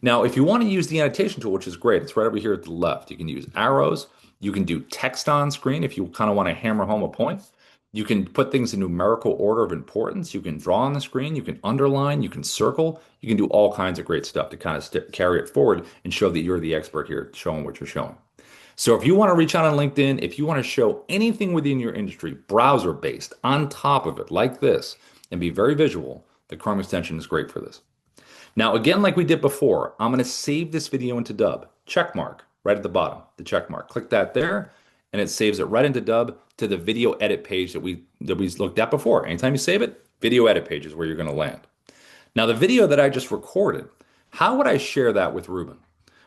Now, if you want to use the annotation tool, which is great, it's right over here at the left. You can use arrows. You can do text on screen if you kind of want to hammer home a point. You can put things in numerical order of importance. You can draw on the screen. You can underline. You can circle. You can do all kinds of great stuff to kind of carry it forward and show that you're the expert here, showing what you're showing. So if you want to reach out on LinkedIn, if you want to show anything within your industry, browser based, on top of it, like this, and be very visual, the Chrome extension is great for this. Now, again, like we did before, I'm going to save this video into Dubb. Check mark right at the bottom, the check mark. Click that there, and it saves it right into Dubb to the video edit page that we looked at before. Anytime you save it, video edit page is where you're going to land. Now, the video that I just recorded, how would I share that with Ruben?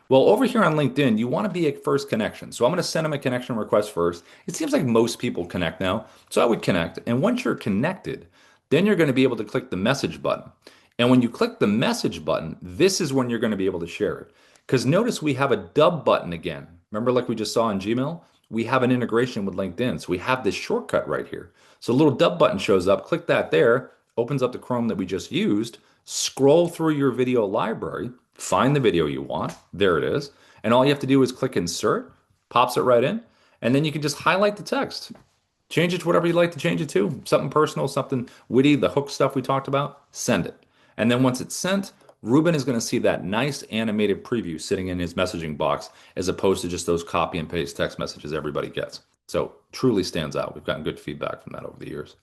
Well, over here on LinkedIn, you want to be a first connection. So I'm going to send him a connection request first. It seems like most people connect now. So I would connect. And once you're connected, then you're going to be able to click the message button. And when you click the message button, this is when you're going to be able to share it. Because notice we have a Dubb button again. Remember, like we just saw in Gmail? We have an integration with LinkedIn. So we have this shortcut right here. So a little Dubb button shows up. Click that there, opens up the Chrome that we just used. Scroll through your video library, find the video you want. There it is. And all you have to do is click insert, pops it right in, and then you can just highlight the text. Change it to whatever you'd like to change it to. Something personal, something witty, the hook stuff we talked about, send it. And then once it's sent, Ruben is going to see that nice animated preview sitting in his messaging box as opposed to just those copy and paste text messages everybody gets. So truly stands out. We've gotten good feedback from that over the years.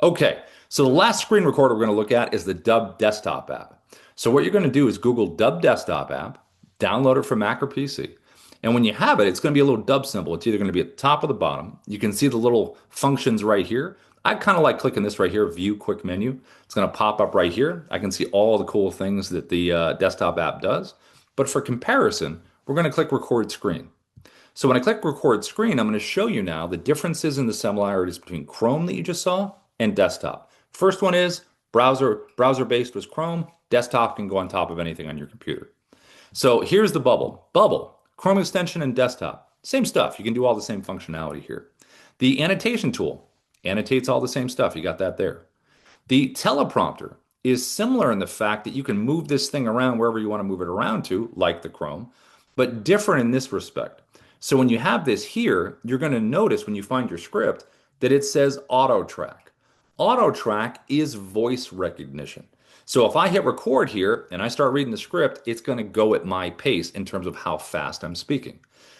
Okay, so the last screen recorder we're going to look at is the Dubb desktop app. So what you're going to do is Google Dubb desktop app, download it for Mac or PC. And when you have it, it's going to be a little Dubb symbol. It's either going to be at the top or the bottom. You can see the little functions right here. I kind of like clicking this right here, View Quick Menu. It's going to pop up right here. I can see all the cool things that the desktop app does. But for comparison, we're going to click Record Screen. So when I click Record Screen, I'm going to show you now the differences and the similarities between Chrome that you just saw and desktop. First one is browser-based was Chrome. Desktop can go on top of anything on your computer. So here's the bubble. Bubble, Chrome extension and desktop. Same stuff. You can do all the same functionality here. The annotation tool annotates all the same stuff. You got that there. The teleprompter is similar in the fact that you can move this thing around wherever you want to move it around to, like the Chrome, but different in this respect. So when you have this here, you're going to notice when you find your script that it says auto track. Auto track is voice recognition. So if I hit record here and I start reading the script, it's going to go at my pace in terms of how fast I'm speaking.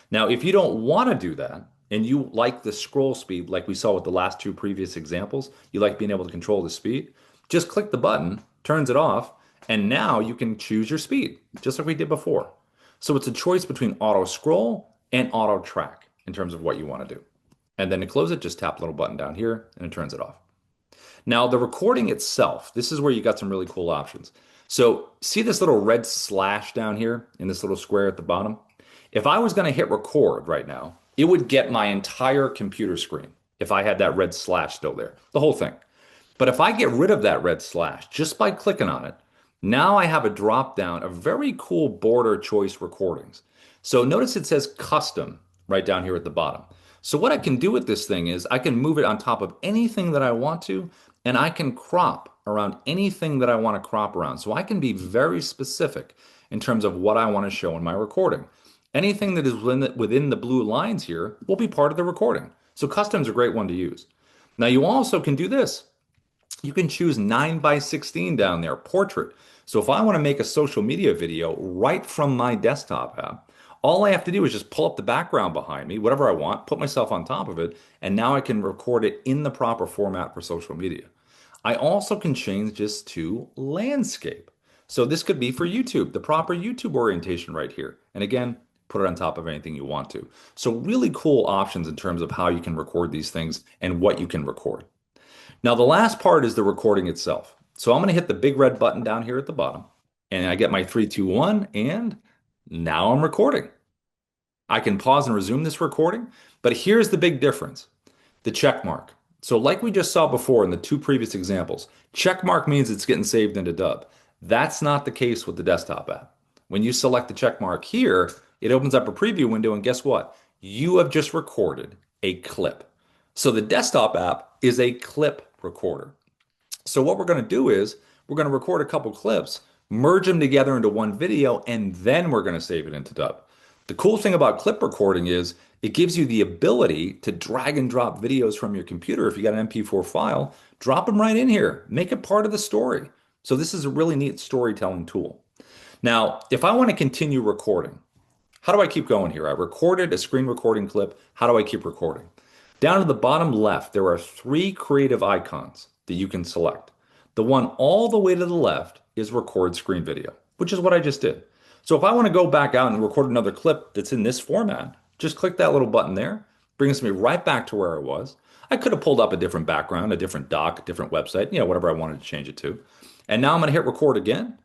Now, if you don't want to do that and you like the scroll speed like we saw with the last two previous examples, you like being able to control the speed, just click the button, turns it off, and now you can choose your speed, just like we did before. So it's a choice between auto scroll and auto track in terms of what you want to do. And then to close it, just tap the little button down here and it turns it off. Now, the recording itself, this is where you got some really cool options. So see this little red slash down here in this little square at the bottom? If I was going to hit record right now, it would get my entire computer screen if I had that red slash still there, the whole thing. But if I get rid of that red slash just by clicking on it, now I have a drop down of very cool border choice recordings. So notice it says custom right down here at the bottom. So what I can do with this thing is I can move it on top of anything that I want to, and I can crop around anything that I want to crop around. So I can be very specific in terms of what I want to show in my recording. Anything that is within the blue lines here will be part of the recording. So custom's a great one to use. Now you also can do this. You can choose 9:16 down there, portrait. So if I want to make a social media video right from my desktop app, all I have to do is just pull up the background behind me, whatever I want, put myself on top of it, and now I can record it in the proper format for social media. I also can change this to landscape. So this could be for YouTube, the proper YouTube orientation right here. And again, put it on top of anything you want to. So really cool options in terms of how you can record these things and what you can record. Now, the last part is the recording itself. So I'm going to hit the big red button down here at the bottom, and I get my 3, 2, 1, and now I'm recording. I can pause and resume this recording, but here's the big difference, the check mark. So like we just saw before in the two previous examples, check mark means it's getting saved into Dubb. That's not the case with the desktop app. When you select the check mark here, it opens up a preview window, and guess what? You have just recorded a clip. So the desktop app is a clip recorder. So what we're going to do is we're going to record a couple clips, merge them together into one video, and then we're going to save it into Dubb. The cool thing about clip recording is it gives you the ability to drag and drop videos from your computer. If you got an MP4 file, drop them right in here, make it part of the story. So this is a really neat storytelling tool. Now, if I want to continue recording, how do I keep going here? I recorded a screen recording clip. How do I keep recording? Down to the bottom left, there are three creative icons that you can select. The one all the way to the left is record screen video, which is what I just did. So if I want to go back out and record another clip that's in this format, just click that little button there, brings me right back to where I was. I could have pulled up a different background, a different doc, a different website, whatever I wanted to change it to. And now I'm going to hit record again,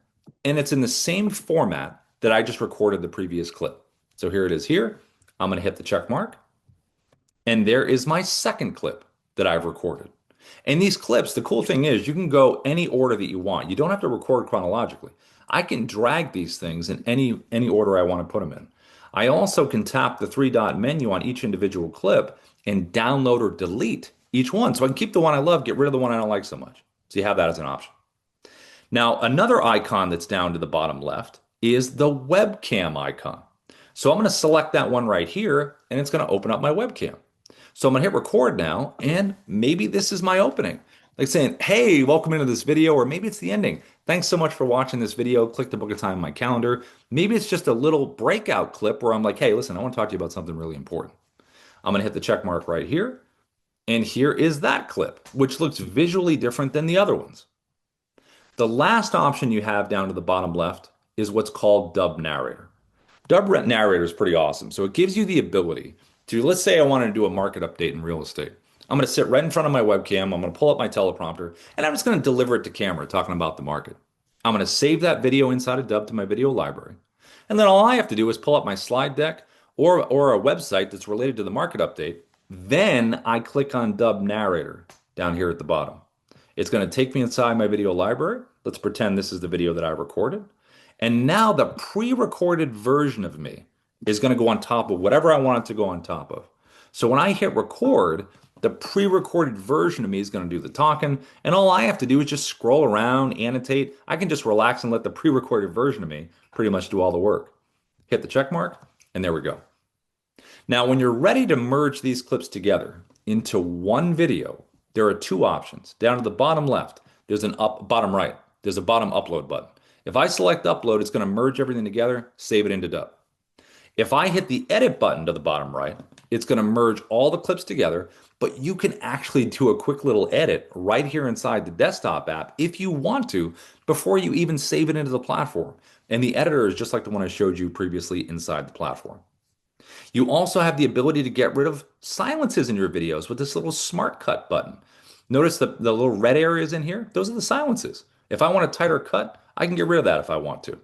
and it's in the same format that I just recorded the previous clip. So here it is here. I'm going to hit the check mark. And there is my second clip that I've recorded. And these clips, the cool thing is you can go any order that you want. You don't have to record chronologically. I can drag these things in any order I want to put them in. I also can tap the three dot menu on each individual clip and download or delete each one. So I can keep the one I love, get rid of the one I don't like so much. So you have that as an option. Now, another icon that's down to the bottom left is the webcam icon. So I'm going to select that one right here, and it's going to open up my webcam. So I'm going to hit record now, and maybe this is my opening. Like saying, hey, welcome into this video, or maybe it's the ending. Thanks so much for watching this video. Click to book a time in my calendar. Maybe it's just a little breakout clip where I'm like, hey, listen, I want to talk to you about something really important. I'm going to hit the check mark right here, and here is that clip, which looks visually different than the other ones. The last option you have down to the bottom left is what's called Dubb Narrator. Dubb Narrator is pretty awesome. So it gives you the ability to, let's say I wanted to do a market update in real estate. I'm going to sit right in front of my webcam. I'm going to pull up my teleprompter, and I'm just going to deliver it to camera talking about the market. I'm going to save that video inside of Dubb to my video library. And then all I have to do is pull up my slide deck or a website that's related to the market update. Then I click on Dubb Narrator down here at the bottom. It's going to take me inside my video library. Let's pretend this is the video that I recorded. And now the pre-recorded version of me is going to go on top of whatever I want it to go on top of. So when I hit record, the pre-recorded version of me is going to do the talking, and all I have to do is just scroll around, annotate. I can just relax and let the pre-recorded version of me pretty much do all the work. Hit the check mark, and there we go. Now, when you're ready to merge these clips together into one video, there are two options. Down to the bottom left, there's bottom right, there's a bottom upload button. If I select upload, it's going to merge everything together, save it into Dubb. If I hit the edit button to the bottom right, it's going to merge all the clips together, but you can actually do a quick little edit right here inside the desktop app if you want to, before you even save it into the platform. And the editor is just like the one I showed you previously inside the platform. You also have the ability to get rid of silences in your videos with this little smart cut button. Notice the little red areas in here? Those are the silences. If I want a tighter cut, I can get rid of that if I want to.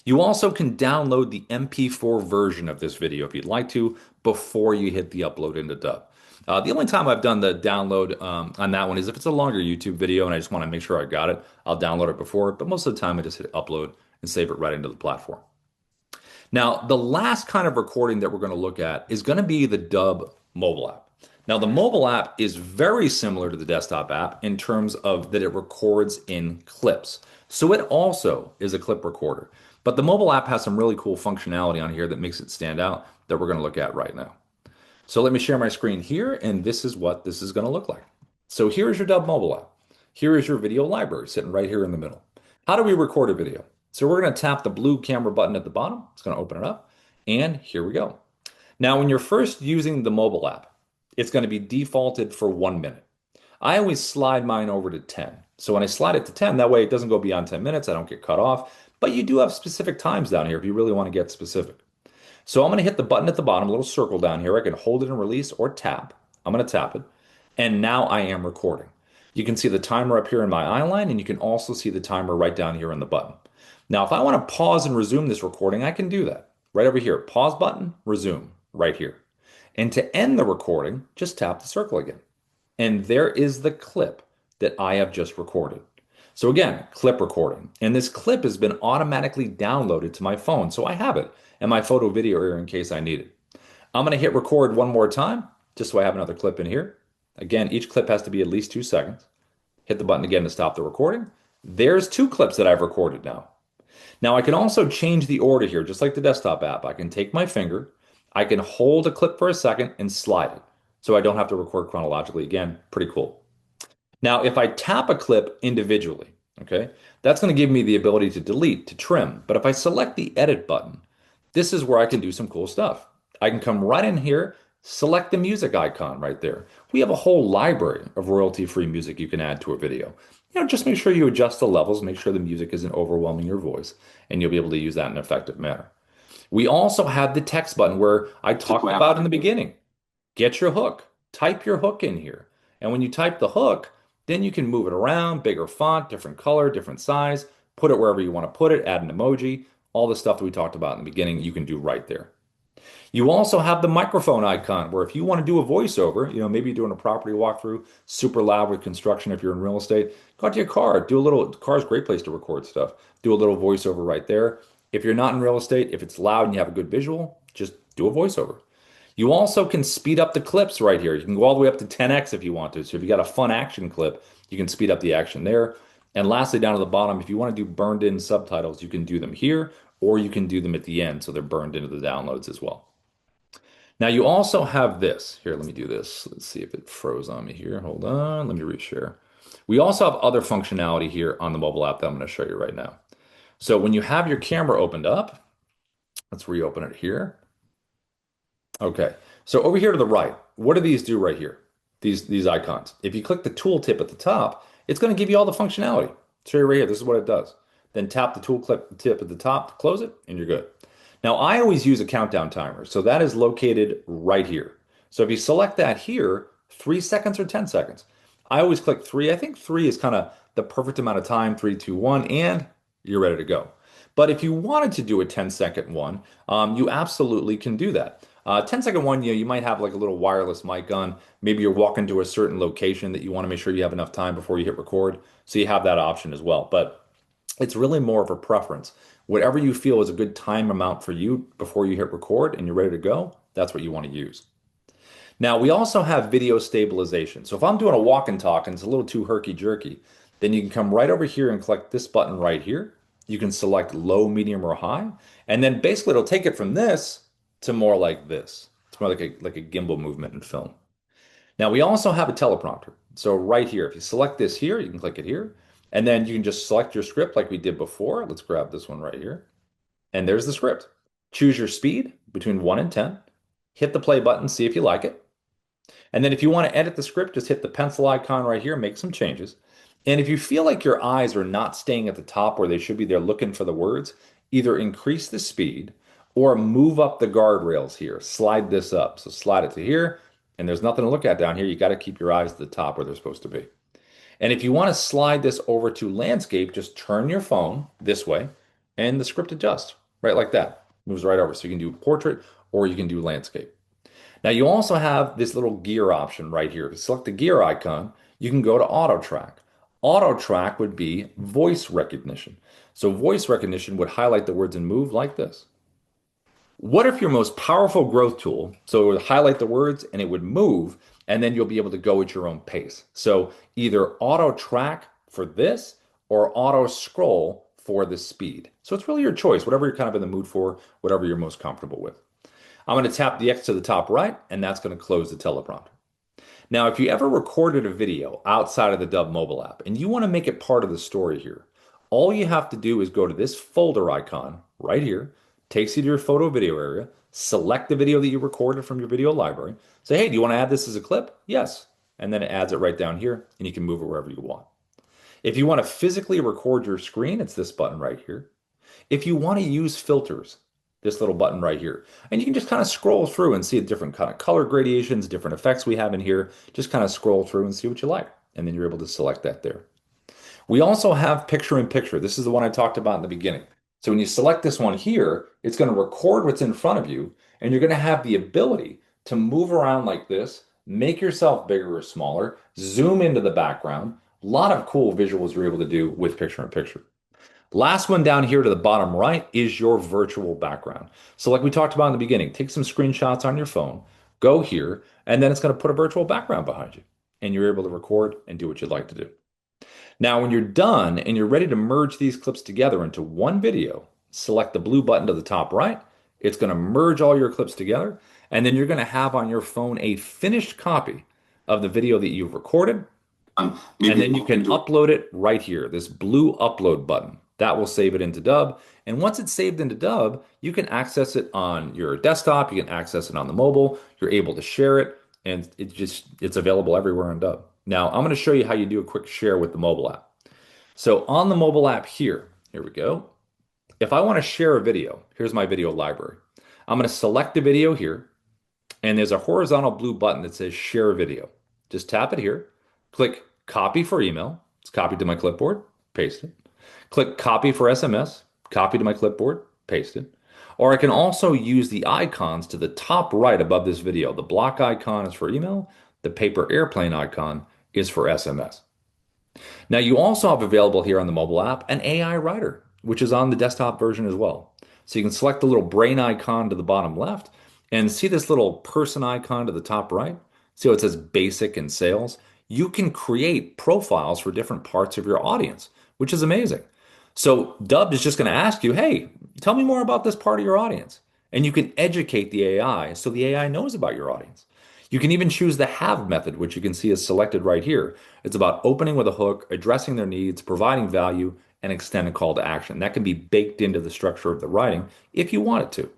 You also can download the MP4 version of this video if you'd like to before you hit the upload into Dubb. The only time I've done the download on that one is if it's a longer YouTube video and I just want to make sure I got it, I'll download it before. But most of the time I just hit upload and save it right into the platform. Now, the last kind of recording that we're going to look at is going to be the Dubb mobile app. Now, the mobile app is very similar to the desktop app in terms of that it records in clips. So it also is a clip recorder. But the mobile app has some really cool functionality on here that makes it stand out that we're going to look at right now. So let me share my screen here, and this is what this is going to look like. So here is your Dubb mobile app. Here is your video library sitting right here in the middle. How do we record a video? So we're going to tap the blue camera button at the bottom. It's going to open it up, and here we go. Now, when you're first using the mobile app, it's going to be defaulted for 1 minute. I always slide mine over to 10. So when I slide it to 10, that way it doesn't go beyond 10 minutes. I don't get cut off. But you do have specific times down here if you really want to get specific. So I'm going to hit the button at the bottom, a little circle down here. I can hold it and release or tap. I'm going to tap it. And now I am recording. You can see the timer up here in my eye line, and you can also see the timer right down here on the button. Now, if I want to pause and resume this recording, I can do that. Right over here, pause button, resume, right here. And to end the recording, just tap the circle again. And there is the clip that I have just recorded. So again, clip recording. And this clip has been automatically downloaded to my phone. So I have it in my photo video area in case I need it. I'm going to hit record one more time, just so I have another clip in here. Again, each clip has to be at least 2 seconds. Hit the button again to stop the recording. There's 2 clips that I've recorded now. Now I can also change the order here, just like the desktop app. I can take my finger, I can hold a clip for a second and slide it. So I don't have to record chronologically again. Pretty cool. Now, if I tap a clip individually, okay, that's going to give me the ability to delete, to trim. But if I select the edit button, this is where I can do some cool stuff. I can come right in here, select the music icon right there. We have a whole library of royalty-free music you can add to a video. Just make sure you adjust the levels, make sure the music isn't overwhelming your voice, and you'll be able to use that in an effective manner. We also have the text button where I talked about in the beginning. Get your hook. Type your hook in here. And when you type the hook, then you can move it around, bigger font, different color, different size, put it wherever you want to put it, add an emoji, all the stuff that we talked about in the beginning, you can do right there. You also have the microphone icon where if you want to do a voiceover, maybe you're doing a property walkthrough, super loud with construction if you're in real estate, go out to your car, do a little, car's a great place to record stuff. Do a little voiceover right there. If you're not in real estate, if it's loud and you have a good visual, just do a voiceover. You also can speed up the clips right here. You can go all the way up to 10x if you want to. So if you got a fun action clip, you can speed up the action there. And lastly, down to the bottom, if you want to do burned in subtitles, you can do them here or you can do them at the end so they're burned into the downloads as well. Now you also have this. Here, let me do this. Let's see if it froze on me here. Hold on. Let me reshare. We also have other functionality here on the mobile app that I'm going to show you right now. So when you have your camera opened up, let's reopen it here. Okay, so over here to the right, what do these do right here? These icons. If you click the tooltip at the top, it's going to give you all the functionality. Show you right here. This is what it does. Then tap the tip at the top to close it, and you're good. Now, I always use a countdown timer, so that is located right here. So if you select that here, 3 seconds or 10 seconds. I always click three. I think three is kind of the perfect amount of time, three, two, one, and you're ready to go. But if you wanted to do a 10-second one, you absolutely can do that. 10-second one, you might have like a little wireless mic on. Maybe you're walking to a certain location that you want to make sure you have enough time before you hit record. So you have that option as well. But it's really more of a preference. Whatever you feel is a good time amount for you before you hit record and you're ready to go, that's what you want to use. Now, we also have video stabilization. So if I'm doing a walk and talk and it's a little too herky-jerky, then you can come right over here and click this button right here. You can select low, medium, or high. And then basically it'll take it from this to more like this. It's more like a gimbal movement in film. Now, we also have a teleprompter. So right here, if you select this here, you can click it here. And then you can just select your script like we did before. Let's grab this one right here. And there's the script. Choose your speed between 1 and 10. Hit the play button, see if you like it. And then if you want to edit the script, just hit the pencil icon right here, make some changes. And if you feel like your eyes are not staying at the top where they should be, they're looking for the words, either increase the speed or move up the guardrails here. Slide this up. So slide it to here, and there's nothing to look at down here. You got to keep your eyes at the top where they're supposed to be. And if you want to slide this over to landscape, just turn your phone this way and the script adjusts right like that. Moves right over. So you can do portrait or you can do landscape. Now you also have this little gear option right here. If you select the gear icon, you can go to auto track. Auto track would be voice recognition. So voice recognition would highlight the words and move like this. What if your most powerful growth tool, so it would highlight the words and it would move, and then you'll be able to go at your own pace. So either auto track for this or auto scroll for the speed. So it's really your choice, whatever you're kind of in the mood for, whatever you're most comfortable with. I'm going to tap the X to the top right, and that's going to close the teleprompter. Now, if you ever recorded a video outside of the Dubb mobile app and you want to make it part of the story here, all you have to do is go to this folder icon right here, takes you to your photo video area, select the video that you recorded from your video library, say, hey, do you want to add this as a clip? Yes. And then it adds it right down here, and you can move it wherever you want. If you want to physically record your screen, it's this button right here. If you want to use filters, this little button right here. And you can just kind of scroll through and see different kind of color gradations, different effects we have in here. Just kind of scroll through and see what you like. And then you're able to select that there. We also have picture in picture. This is the one I talked about in the beginning. So when you select this one here, it's going to record what's in front of you, and you're going to have the ability to move around like this, make yourself bigger or smaller, zoom into the background. A lot of cool visuals you're able to do with picture in picture. Last one down here to the bottom right is your virtual background. So like we talked about in the beginning, take some screenshots on your phone, go here, and then it's going to put a virtual background behind you. And you're able to record and do what you'd like to do. Now, when you're done and you're ready to merge these clips together into one video, select the blue button to the top right. It's going to merge all your clips together, and then you're going to have on your phone a finished copy of the video that you've recorded. And then you can upload it right here, this blue upload button. That will save it into Dubb. And once it's saved into Dubb, you can access it on your desktop, you can access it on the mobile, you're able to share it, and it's available everywhere on Dubb. Now, I'm going to show you how you do a quick share with the mobile app. So on the mobile app here we go. If I want to share a video, here's my video library. I'm going to select the video here, and there's a horizontal blue button that says share video. Just tap it here, click copy for email. It's copied to my clipboard, paste it. Click copy for SMS, copy to my clipboard, paste it. Or I can also use the icons to the top right above this video. The block icon is for email, the paper airplane icon is for SMS. Now, you also have available here on the mobile app an AI writer, which is on the desktop version as well. So you can select the little brain icon to the bottom left and see this little person icon to the top right. See how it says basic and sales? You can create profiles for different parts of your audience, which is amazing. So Dubb is just going to ask you, hey, tell me more about this part of your audience. And you can educate the AI so the AI knows about your audience. You can even choose the have method, which you can see is selected right here. It's about opening with a hook, addressing their needs, providing value, and extend a call to action. That can be baked into the structure of the writing if you want it to.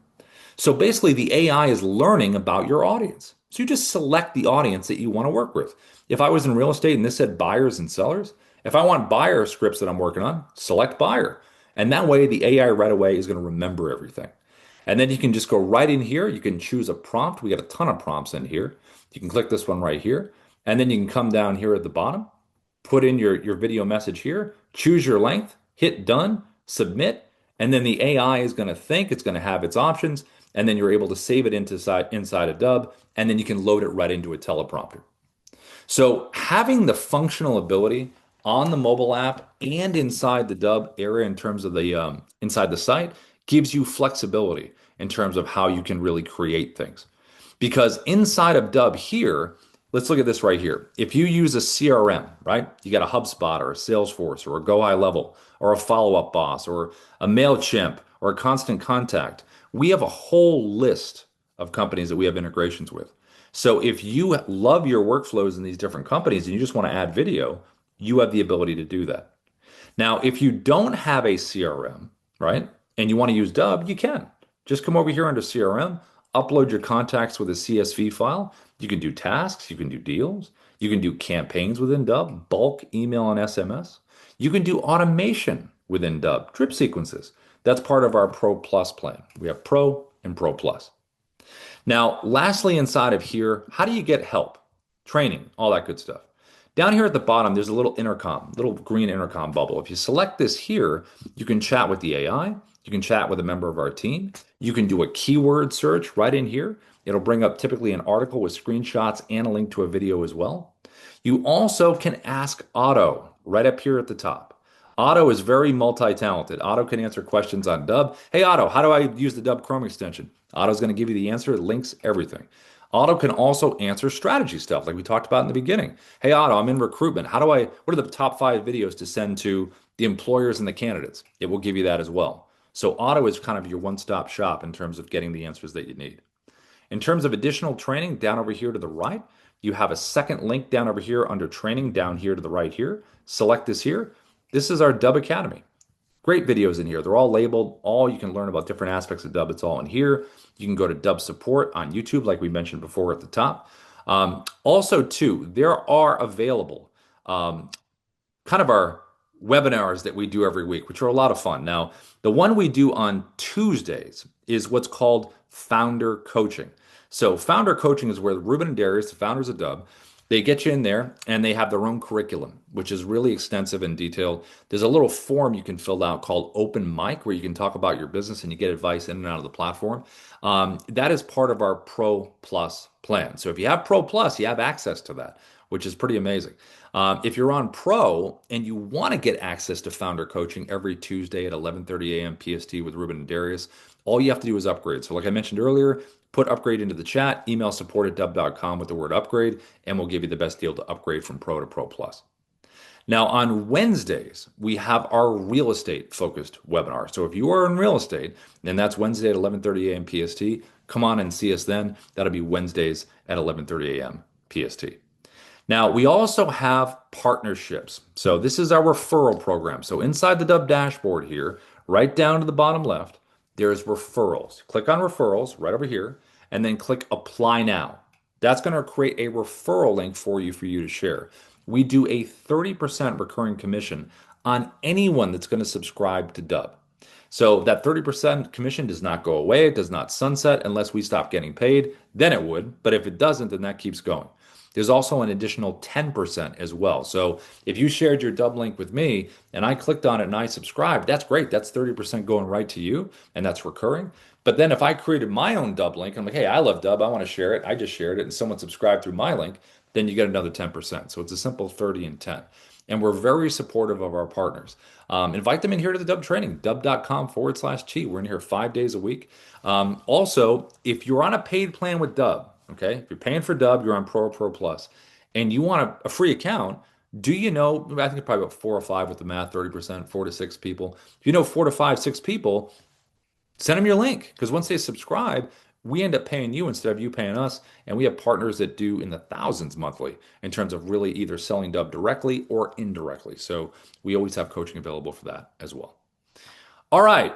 So basically, the AI is learning about your audience. So you just select the audience that you want to work with. If I was in real estate and this said buyers and sellers, if I want buyer scripts that I'm working on, select buyer. And that way, the AI right away is going to remember everything. And then you can just go right in here. You can choose a prompt. We got a ton of prompts in here. You can click this one right here. And then you can come down here at the bottom, put in your video message here, choose your length, hit done, submit, and then the AI is going to think, it's going to have its options, and then you're able to save it inside a Dubb, and then you can load it right into a teleprompter. So having the functional ability on the mobile app and inside the Dubb area in terms of the inside the site gives you flexibility in terms of how you can really create things. Because inside of Dubb here, let's look at this right here. If you use a CRM, right? You got a HubSpot or a Salesforce or a Go High Level or a Follow Up Boss or a MailChimp or a Constant Contact, we have a whole list of companies that we have integrations with. So if you love your workflows in these different companies and you just want to add video, you have the ability to do that. Now, if you don't have a CRM, right, and you want to use Dubb, you can. Just come over here under CRM, upload your contacts with a CSV file. You can do tasks, you can do deals, you can do campaigns within Dubb, bulk email and SMS. You can do automation within Dubb, drip sequences. That's part of our Pro Plus plan. We have Pro and Pro Plus. Now, lastly, inside of here, how do you get help? Training, all that good stuff. Down here at the bottom, there's a little intercom, little green intercom bubble. If you select this here, you can chat with the AI. You can chat with a member of our team. You can do a keyword search right in here. It'll bring up typically an article with screenshots and a link to a video as well. You also can ask Otto right up here at the top. Otto is very multi-talented. Otto can answer questions on Dubb. Hey, Otto, how do I use the Dubb Chrome extension? Otto's going to give you the answer, links, everything. Otto can also answer strategy stuff like we talked about in the beginning. Hey, Otto, I'm in recruitment. What are the top 5 videos to send to the employers and the candidates? It will give you that as well. So Otto is kind of your one-stop shop in terms of getting the answers that you need. In terms of additional training, down over here to the right, you have a second link down over here under training down here to the right here. Select this here. This is our Dubb Academy. Great videos in here. They're all labeled. All you can learn about different aspects of Dubb. It's all in here. You can go to Dubb support on YouTube, like we mentioned before at the top. Also, too, there are available kind of our webinars that we do every week, which are a lot of fun. Now, the one we do on Tuesdays is what's called founder coaching. So founder coaching is where Ruben and Darius, the founders of Dubb, they get you in there and they have their own curriculum, which is really extensive and detailed. There's a little form you can fill out called Open Mic where you can talk about your business and you get advice in and out of the platform. That is part of our Pro Plus plan. So if you have Pro Plus, you have access to that, which is pretty amazing. If you're on Pro and you want to get access to founder coaching every Tuesday at 11:30 a.m. PST with Ruben and Darius, all you have to do is upgrade. So like I mentioned earlier, put upgrade into the chat, email support@dubb.com with the word upgrade, and we'll give you the best deal to upgrade from Pro to Pro Plus. Now, on Wednesdays, we have our real estate focused webinar. So if you are in real estate, and that's Wednesday at 11:30 a.m. PST, come on and see us then. That'll be Wednesdays at 11:30 a.m. PST. Now, we also have partnerships. So this is our referral program. So inside the Dubb dashboard here, right down to the bottom left, there's referrals. Click on referrals right over here, and then click apply now. That's going to create a referral link for you to share. We do a 30% recurring commission on anyone that's going to subscribe to Dubb. So that 30% commission does not go away. It does not sunset unless we stop getting paid. Then it would. But if it doesn't, then that keeps going. There's also an additional 10% as well. So if you shared your Dubb link with me and I clicked on it and I subscribed, that's great. That's 30% going right to you and that's recurring. But then if I created my own Dubb link, I'm like, hey, I love Dubb. I want to share it. I just shared it and someone subscribed through my link, then you get another 10%. So it's a simple 30 and 10. And we're very supportive of our partners. Invite them in here to the Dubb training, dubb.com/chi. We're in here 5 days a week. Also, if you're on a paid plan with Dubb, okay, if you're paying for Dubb, you're on Pro or Pro Plus, and you want a free account, do you know? I think it's probably about 4 or 5 with the math, 30%, 4 to 6 people. If you know 4 to 5, 6 people, send them your link because once they subscribe, we end up paying you instead of you paying us. And we have partners that do in the thousands monthly in terms of really either selling Dubb directly or indirectly. So we always have coaching available for that as well. All right,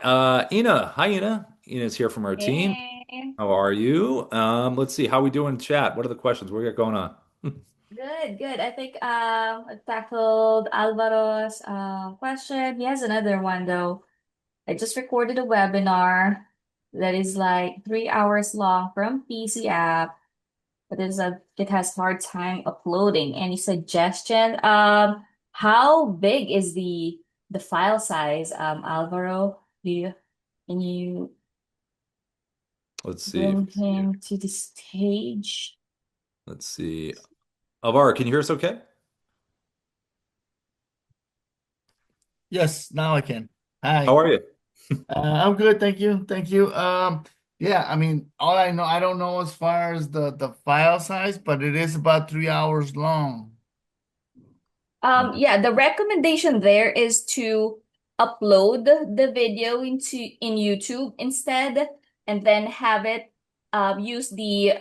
Ina. Hi, Ina. Ina's here from our team. Hey, How are you? Let's see how we do in chat. What are the questions? What we got going on? good, good. I think I tackled Alvaro's question. He has another one though. I just recorded a webinar that is like 3 hours long from PC app, but it has hard time uploading. Any suggestion? How big is the file size, Alvaro? Can you Let's see. bring him to the stage? Let's see. Alvaro, can you hear us okay? Yes, now I can. How Hi. are you? I'm good, thank you. Thank you. Yeah, I mean, all I know, I don't know as far as the file size, but it is about 3 hours long. Yeah, the recommendation there is to upload the video in YouTube instead, and then have it use the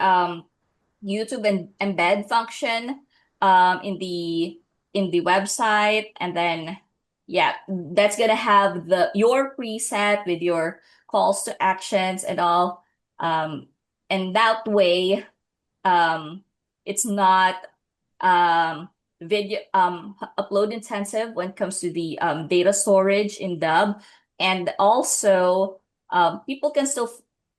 YouTube and embed function in the website, and then yeah, that's gonna have the your preset with your calls to actions and all, and that way it's not um video upload intensive when it comes to the data storage in Dubb, and also people can still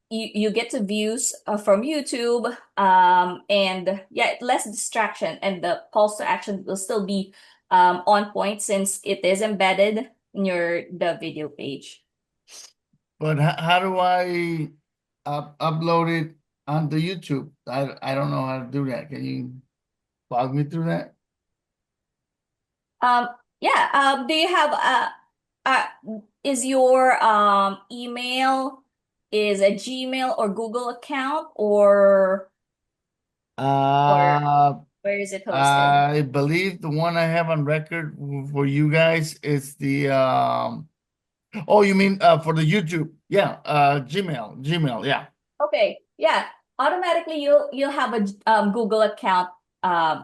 you get to views from YouTube, and yeah, less distraction, and the calls to action will still be on point since it is embedded in your the video page. But how do I upload it onto YouTube? I don't know how to do that. Can you walk me through that? Yeah, do you have uh is your email is a Gmail or Google account, or Uh, where is it hosted? I believe the one I have on record for you guys is the oh, you mean for the YouTube? Yeah, Gmail, yeah. Okay, yeah. Automatically you'll have a Google account.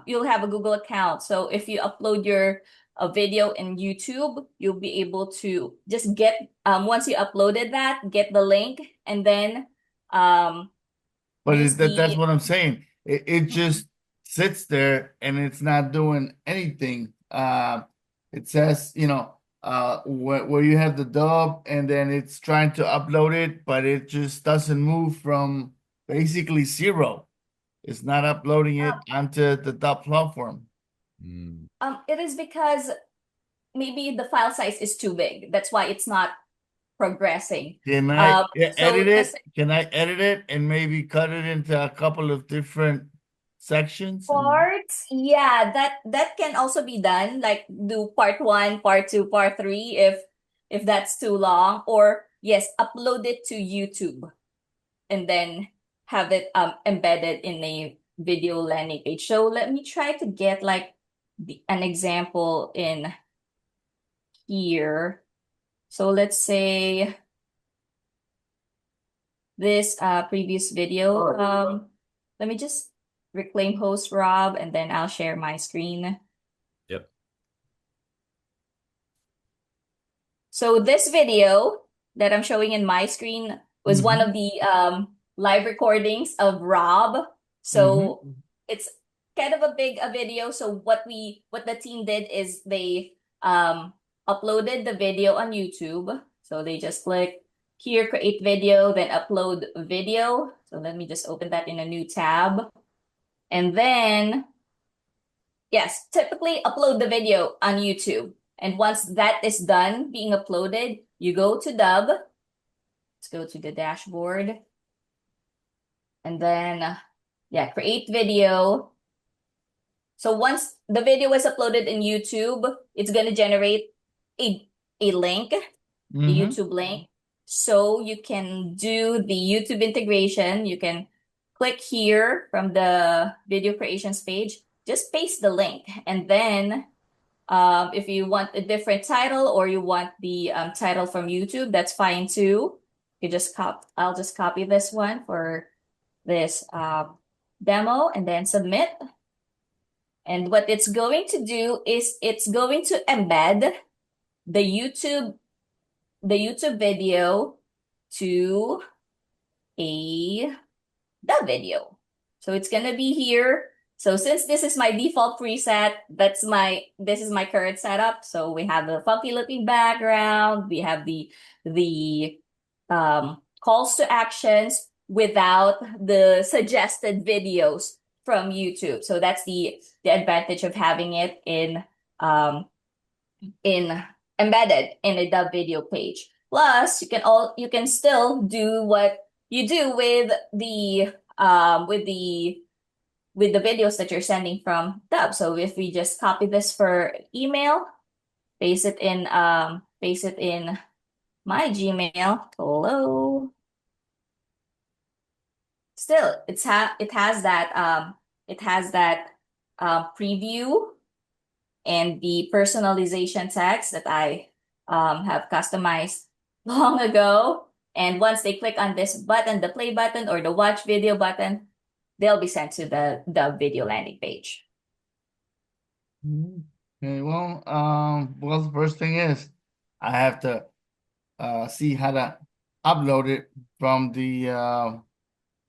You'll have a Google account. So if you upload your a video in YouTube, you'll be able to just get once you uploaded that, get the link, and then um But use that's the what I'm saying. It just sits there and it's not doing anything. It says, where you have the dub and then it's trying to upload it, but it just doesn't move from basically zero. It's not uploading it onto the dub platform. Mm. it is because maybe the file size is too big. That's why it's not progressing. Can I edit So just it? Can I edit it and maybe cut it into a couple of different sections? parts, yeah, that can also be done. Like do part one, part two, part three, if that's too long. Or yes, upload it to YouTube and then have it embedded in a video landing page. So let me try to get like an example in here. So let's say this previous video. Let me just reclaim host Rob, and then I'll share my screen. Yep. So this video that I'm showing in my screen was one of the live recordings of Rob. So it's kind of a big a video. So what the team did is they uploaded the video on YouTube. So they just click here, create video, then upload video. So let me just open that in a new tab. And then, yes, typically upload the video on YouTube. And once that is done being uploaded, you go to Dubb. Let's go to the dashboard. And then, yeah, create video. So once the video is uploaded in YouTube, it's going to generate a link, a YouTube link. So you can do the YouTube integration. You can click here from the video creations page, just paste the link. And then if you want a different title or you want the title from YouTube, that's fine too. You just I'll just copy this one for this demo and then submit. And what it's going to do is it's going to embed the YouTube video to a Dubb video. So it's gonna be here. So since this is my default preset, this is my current setup. So we have the funky looking background, we have the calls to actions without the suggested videos from YouTube. So that's the advantage of having it in embedded in a Dubb video page. Plus, you can still do what you do with the videos that you're sending from Dubb. So if we just copy this for email, paste it in my Gmail. Hello. Still, it has that preview and the personalization text that I have customized long ago. And once they click on this button, the play button or the watch video button, they'll be sent to the video landing page. Okay, well, the first thing is I have to see how to upload it from the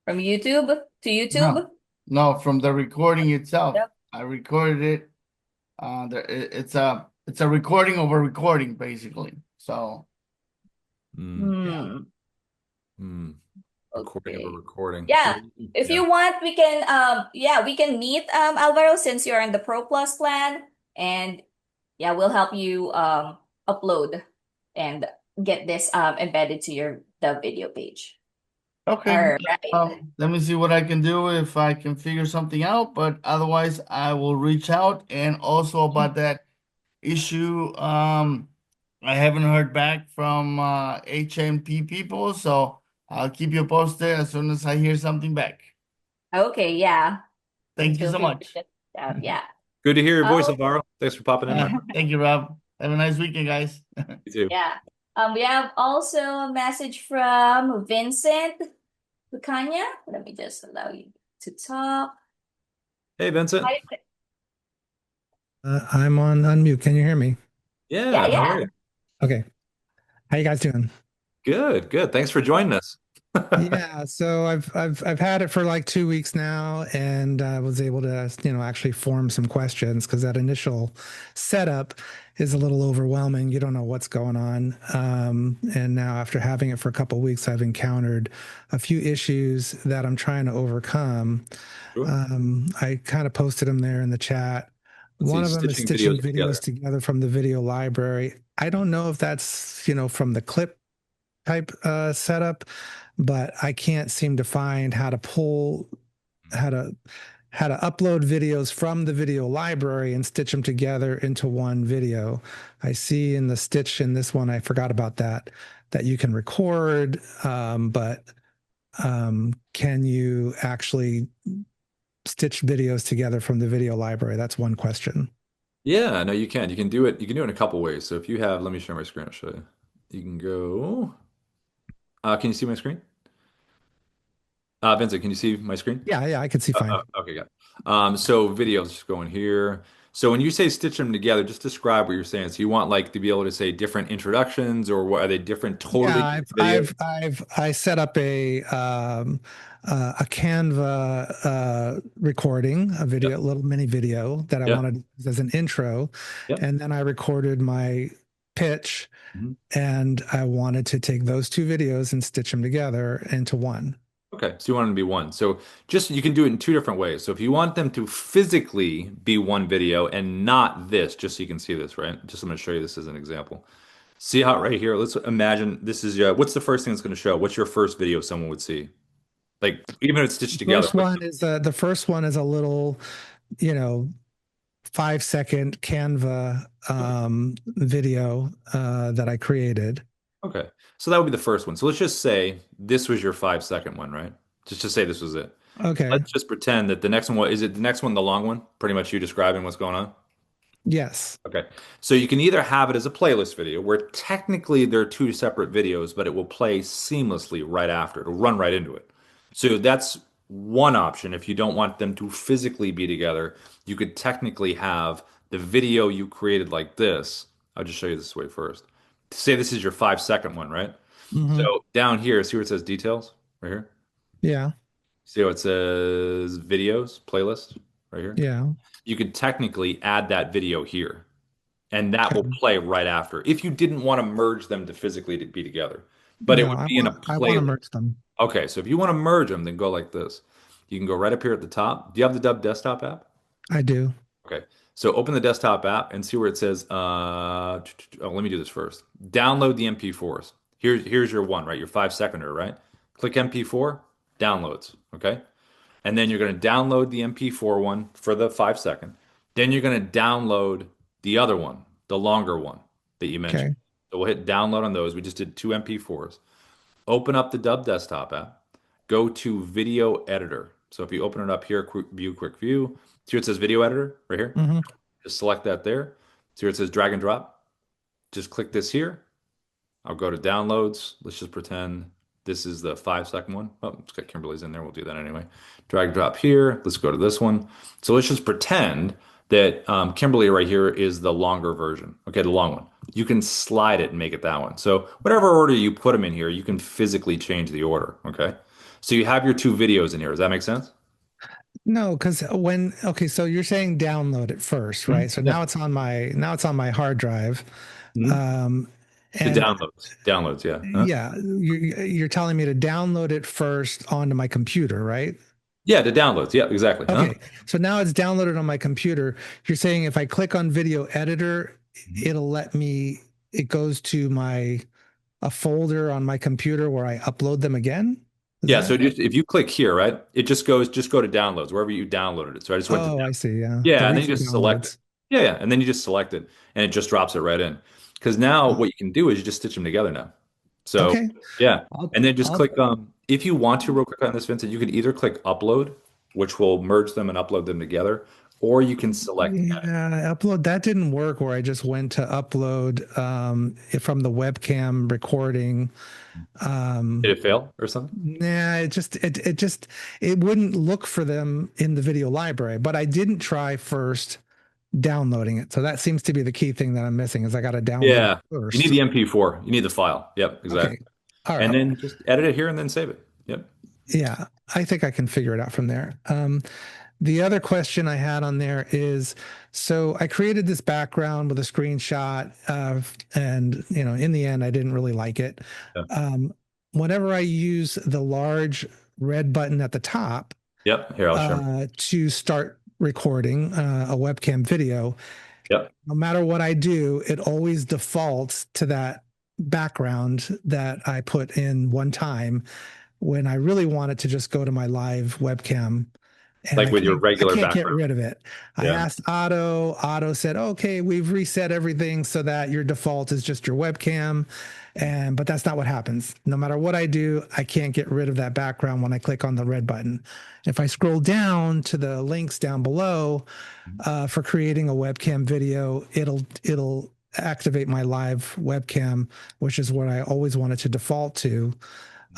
from YouTube to YouTube. No, from the recording itself. Yep. I recorded it. It's a recording of a recording, basically. So. Recording Okay. of a recording. Yeah. If you want, we can meet Alvaro, since you're on the Pro Plus plan, and yeah, we'll help you upload and get this embedded to the video page. Okay. Right. Let me see what I can do if I can figure something out, but otherwise I will reach out. And also about that issue, I haven't heard back from HMP people, so I'll keep you posted as soon as I hear something back. Okay, yeah. Thank you so much. Yeah. Good to hear your voice, Alvaro. Thanks for popping in. Thank you, Rob. Have a nice weekend, guys. You too. Yeah. We have also a message from Vincent Lucania. Let me just allow you to talk. Hey, Vincent. Hi. I'm on unmute. Can you hear me? Yeah, how are you? Okay. How you guys doing? Good, good. Thanks for joining us. Yeah, so I've had it for like 2 weeks now, and I was able to, actually form some questions, because that initial setup is a little overwhelming. You don't know what's going on. And now after having it for a couple of weeks, I've encountered a few issues that I'm trying to overcome. Sure. I kind of posted them there in the chat. One of them is stitching videos together from the video library. I don't know if that's, from the clip type setup, but I can't seem to find how to upload videos from the video library and stitch them together into one video. I see in the stitch in this one, I forgot about that you can record, but can you actually stitch videos together from the video library? That's one question. Yeah, no, you can. You can do it. You can do it in a couple ways. So if you have, let me share my screen. I'll show you. You can go. Can you see my screen? Vincent, can you see my screen? Yeah, I can see fine. Okay, got it. So videos, just go in here. So when you say stitch them together, just describe what you're saying. So you want like to be able to say different introductions, or what are they different, totally Yeah, different videos? I set up a Canva recording, a Yep. video, a little mini video that I Yeah. wanted as an intro, Yep. and then I recorded my pitch, Mhm. and I wanted to take those two videos and stitch them together into one. Okay, so you want them to be one. So just you can do it in two different ways. So if you want them to physically be one video and not this, just so you can see this, right? Just I'm going to show you this as an example. See how right here, let's imagine this is what's the first thing it's going to show? What's your first video someone would see? Like even if it's stitched together. The first one is a little, you know, 5 second Canva Okay. video that I created. Okay. So that would be the first one. So let's just say this was your 5 second one, right? Just to say this was it. Okay. Let's just pretend that the next one, is it the next one the long one? Pretty much you describing what's going on? Yes. Okay. So you can either have it as a playlist video where technically they're two separate videos, but it will play seamlessly right after. It'll run right into it. So that's one option. If you don't want them to physically be together, you could technically have the video you created like this. I'll just show you this way first. Say this is your 5 second one, right? Hmm. So down here, see where it says details right here? Yeah. See how it says videos, playlist right here? Yeah. You could technically add that video here and that will Okay. play right after if you didn't want to merge them to physically to be together. But it No, would be in a I want to playlist. merge them. Okay, so if you want to merge them, then go like this. You can go right up here at the top. Do you have the Dubb desktop app? I do. Okay, so open the desktop app and see where it says, let me do this first. Download the MP4s. Here's your one, right? Your 5 seconder, right? Click MP4, downloads, okay? And then you're going to download the MP4 one for the 5 second. Then you're going to download the other one, the longer one that you mentioned. Okay. So we'll hit download on those. We just did two MP4s. Open up the Dubb desktop app. Go to video editor. So if you open it up here, quick view. See where it says video editor right here? Hmm. Just select that there. See where it says drag and drop? Just click this here. I'll go to downloads. Let's just pretend this is the 5 second one. Oh, it's got Kimberly's in there. We'll do that anyway. Drag drop here. Let's go to this one. So let's just pretend that Kimberly right here is the longer version. Okay, the long one. You can slide it and make it that one. So whatever order you put them in here, you can physically change the order. Okay. So you have your two videos in here. Does that make sense? No, because okay, so you're saying download it first, Mhm. right? So Yeah. now it's on my hard drive. Mhm. Um, The and downloads. Downloads, yeah. Huh? yeah, you're telling me to download it first onto my computer, right? Yeah, the downloads. Yeah, exactly. Huh? Okay, so now it's downloaded on my computer. You're saying if I click on video editor, Mhm. it'll let me, it goes to a folder on my computer where I upload them again? Is Yeah, so that? just if you click here, right, it just go to downloads wherever you downloaded it. So I just went to Oh, I see. Yeah. yeah, and then Delete you from just select it. downloads. Yeah, yeah, and then you just select it, and it just drops it right in. Because now Oh, what you can do is you just stitch them together now. So okay. yeah, and then just I'll, click if you want to real quick on this, Vincent, you could either click upload, which will merge them and upload them together, or you can select edit. yeah, upload. That didn't work where I just went to upload from the webcam recording. Did it fail or something? Nah, it wouldn't look for them in the video library, but I didn't try first downloading it. So that seems to be the key thing that I'm missing is I got to download it Yeah, you need first. the MP4. You need the file. Yep, Okay. exactly. All And right. then just edit it here and then save it. Yep. Yeah, I think I can figure it out from there. The other question I had on there is, so I created this background with a screenshot of, and in the end, I didn't really like it. Yeah. Whenever I use the large red button at the top Yep. Here, I'll share. to start recording a webcam video, Yep. no matter what I do, it always defaults to that background that I put in one time when I really want it to just go to my live webcam. and Like with your I regular can't get background. rid of it. I Yeah. asked Otto. Otto said, "Okay, we've reset everything so that your default is just your webcam." And but that's not what happens. No matter what I do, I can't get rid of that background when I click on the red button. If I scroll down to the links down below for creating a webcam video, it'll activate my live webcam, which is what I always wanted to default to.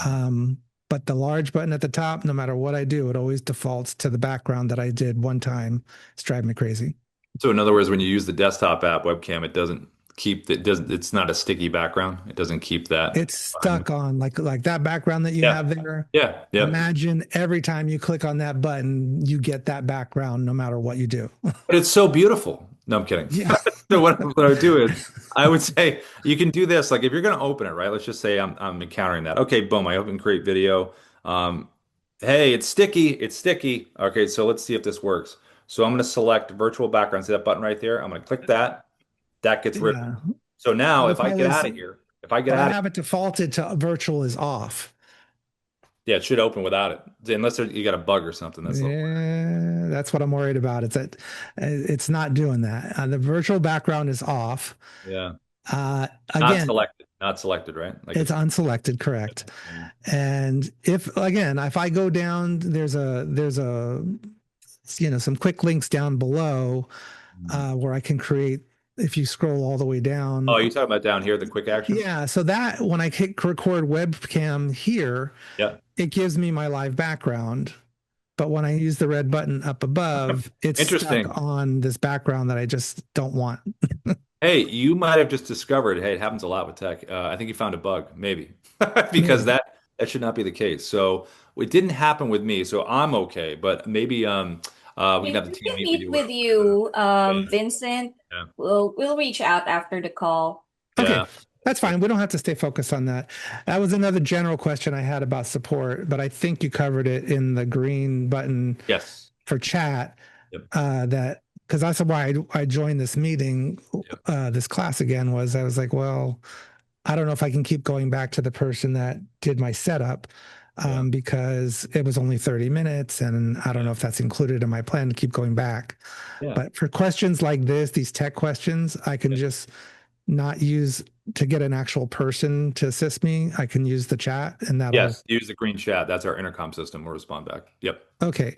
Um, but the large button at the top, no matter what I do, it always defaults to the background that I did one time. It's driving me crazy. So in other words, when you use the desktop app webcam, it doesn't keep it doesn't it's not a sticky background. It doesn't keep that It's behind you. stuck on like that background that you Yeah. have there. Yeah. Yep. Imagine every time you click on that button, you get that background no matter what you do. But it's so beautiful. No, I'm kidding. Yeah. So what I would do is I would say you can do this. Like if you're going to open it, right? Let's just say I'm encountering that. Okay, boom, I open create video. Um, hey, it's sticky. It's sticky. Okay, so let's see if this works. So I'm going to select virtual background. See that button right there? I'm going to click that. That gets rid of it. Yeah. So now But if I get out of here, if I get but I out of have it defaulted to virtual is off. yeah, it should open without it. Unless you got a bug or something. That's a little weird. Yeah, that's what I'm worried about. It's that it's not doing that. The virtual background is off. Yeah. Not Again, selected. Not selected, right? Like it's it's unselected, correct. yeah. And if I go down, there's a some quick links down below where I can create. If you scroll all the way Oh, down, you talking about down here, the quick actions? yeah. So that when I hit record webcam here, Yeah. it gives me my live background. But when I use the red button up above, it's stuck Interesting. on this background that I just don't want. Hey, you might have just discovered, hey, it happens a lot with tech. I think you found a bug, maybe, because Maybe. that should not be the case. So it didn't happen with me, so I'm okay. But maybe we can We have the we team can meet with meet you. with you, Yeah, Vincent. yeah, We'll reach out after the call. Okay, yeah. that's fine. We don't have to stay focused on that. That was another general question I had about support, but I think you covered it in the green button Yes. for chat. Yep. That because that's why I joined this meeting, Yep. this class again. Was I was like, well, I don't know if I can keep going back to the person that did my setup Yeah. because it was only 30 minutes, and I don't know if that's included in my plan to keep going back. Yeah. But for questions like this, these tech questions, I can just not use to get an actual person to assist me. I can use the chat and that'll, Yes. Use the green chat. That's our intercom system. We'll respond back. Yep. okay.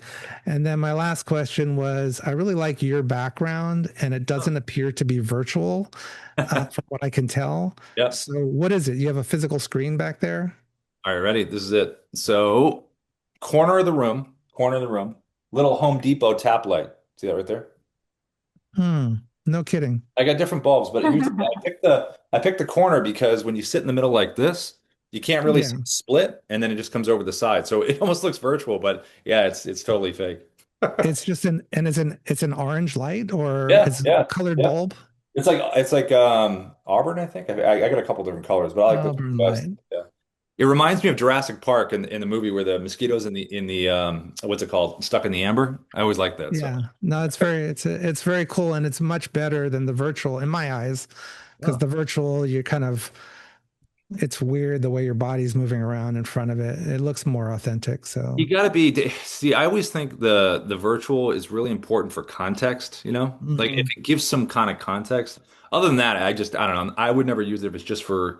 And then my last question was I really like your background and it doesn't appear to be virtual from what I can tell. Yep. So what is it? You have a physical screen back there? All right, ready? This is it. So, corner of the room, little Home Depot tap light. See that right there? Hmm. No kidding. I got different bulbs, but here's I picked the corner because when you sit in the middle like this, you can't really see Yeah. the split, and then it just comes over the side. So it almost looks virtual, but yeah, it's totally fake. It's just it's an orange light or Yeah, it's a yeah, colored yeah. bulb. It's like Auburn, I think. I got a couple different colors, but I like this Auburn one best. light. Yeah. It reminds me of Jurassic Park in the movie where the mosquitoes in the what's it called? Stuck in the amber. I always like that. So Yeah. No, it's very cool and it's much better than the virtual in my eyes because oh. the virtual you kind of it's weird the way your body's moving around in front of it. It looks more authentic. So, You got to be see, I always think the virtual is really important for context, you know? Like if mhm. it gives some kind of context. Other than that, I don't know. I would never use it if it's just for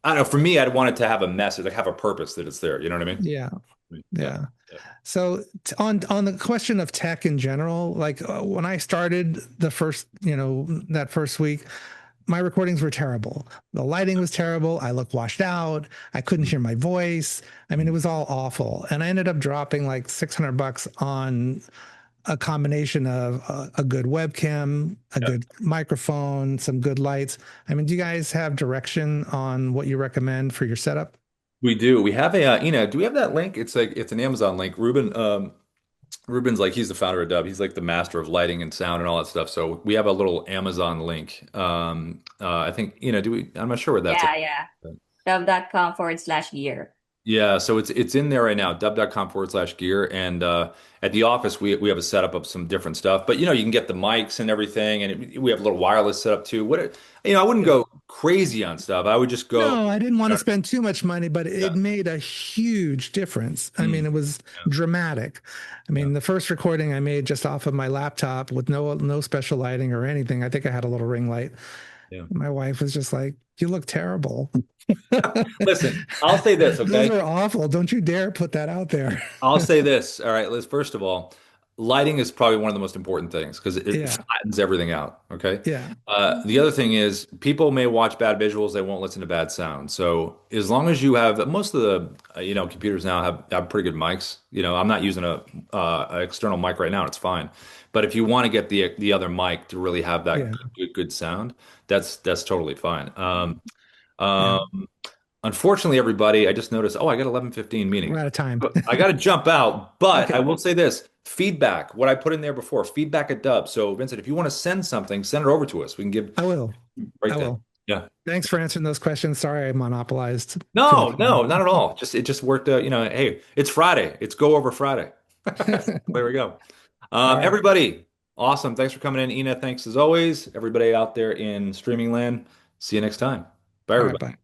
I don't know, for me, I'd want it to have a message, like have a purpose that it's there. You know what I mean? Yeah. Yeah. Yeah. Yeah. So on the question of tech in general, like when I started the first, that first week, my recordings were terrible. The lighting was terrible. I looked washed out. I couldn't hear my voice. I mean, it was all awful. And I ended up dropping like $600 on a combination of a good webcam, a Yeah. good microphone, some good lights. I mean, do you guys have direction on what you recommend for your setup? We do. We have a, do we have that link? It's like it's an Amazon link. Ruben's like he's the founder of Dubb. He's like the master of lighting and sound and all that stuff. So we have a little Amazon link. I think, do we? I'm not sure where that's Yeah, yeah. at. Dubb.com/gear. Yeah, so it's in there right now, dubb.com/gear. And at the office, we have a setup of some different stuff. But you can get the mics and everything, and we have a little wireless setup too. I wouldn't go crazy on stuff. I would just go. No, I didn't want to spend too much money, but it Yeah. made a huge difference. I mean, Mm, it was yeah. dramatic. I Yeah. mean, the first recording I made just off of my laptop with no special lighting or anything. I think I had a little ring light. Yeah. My wife was just like, "You look terrible." Listen, I'll say this, Those okay? are awful. Don't you dare put that out there. I'll say this. All right, let's first of all, lighting is probably one of the most important things because it Yeah, flattens everything out. Okay. yeah, The other thing is people may watch bad visuals, they won't listen to bad sound. So as long as you have most of the computers now have pretty good mics. I'm not using a external mic right now. It's fine. But if you want to get the other mic to really have that yeah, good sound, that's totally fine. yeah. Um, Unfortunately, everybody, I just noticed, oh, I got 11:15 We're meeting. out of time. But I got to jump out, but I Okay, will say this, feedback, what I put in there before, feedback at Dubb. So Vincent, if you want to send something, send it over to us. We can give I will. right I then. will. Yeah. Thanks for answering those questions. Sorry, I monopolized too No, much no, time. not at all. Just it just worked out, hey, it's Friday. It's go over Friday. There we go. All right. Everybody, awesome. Thanks for coming in. Ina, thanks as always. Everybody out there in streaming land, see you next time. Bye, All right. everybody. Bye.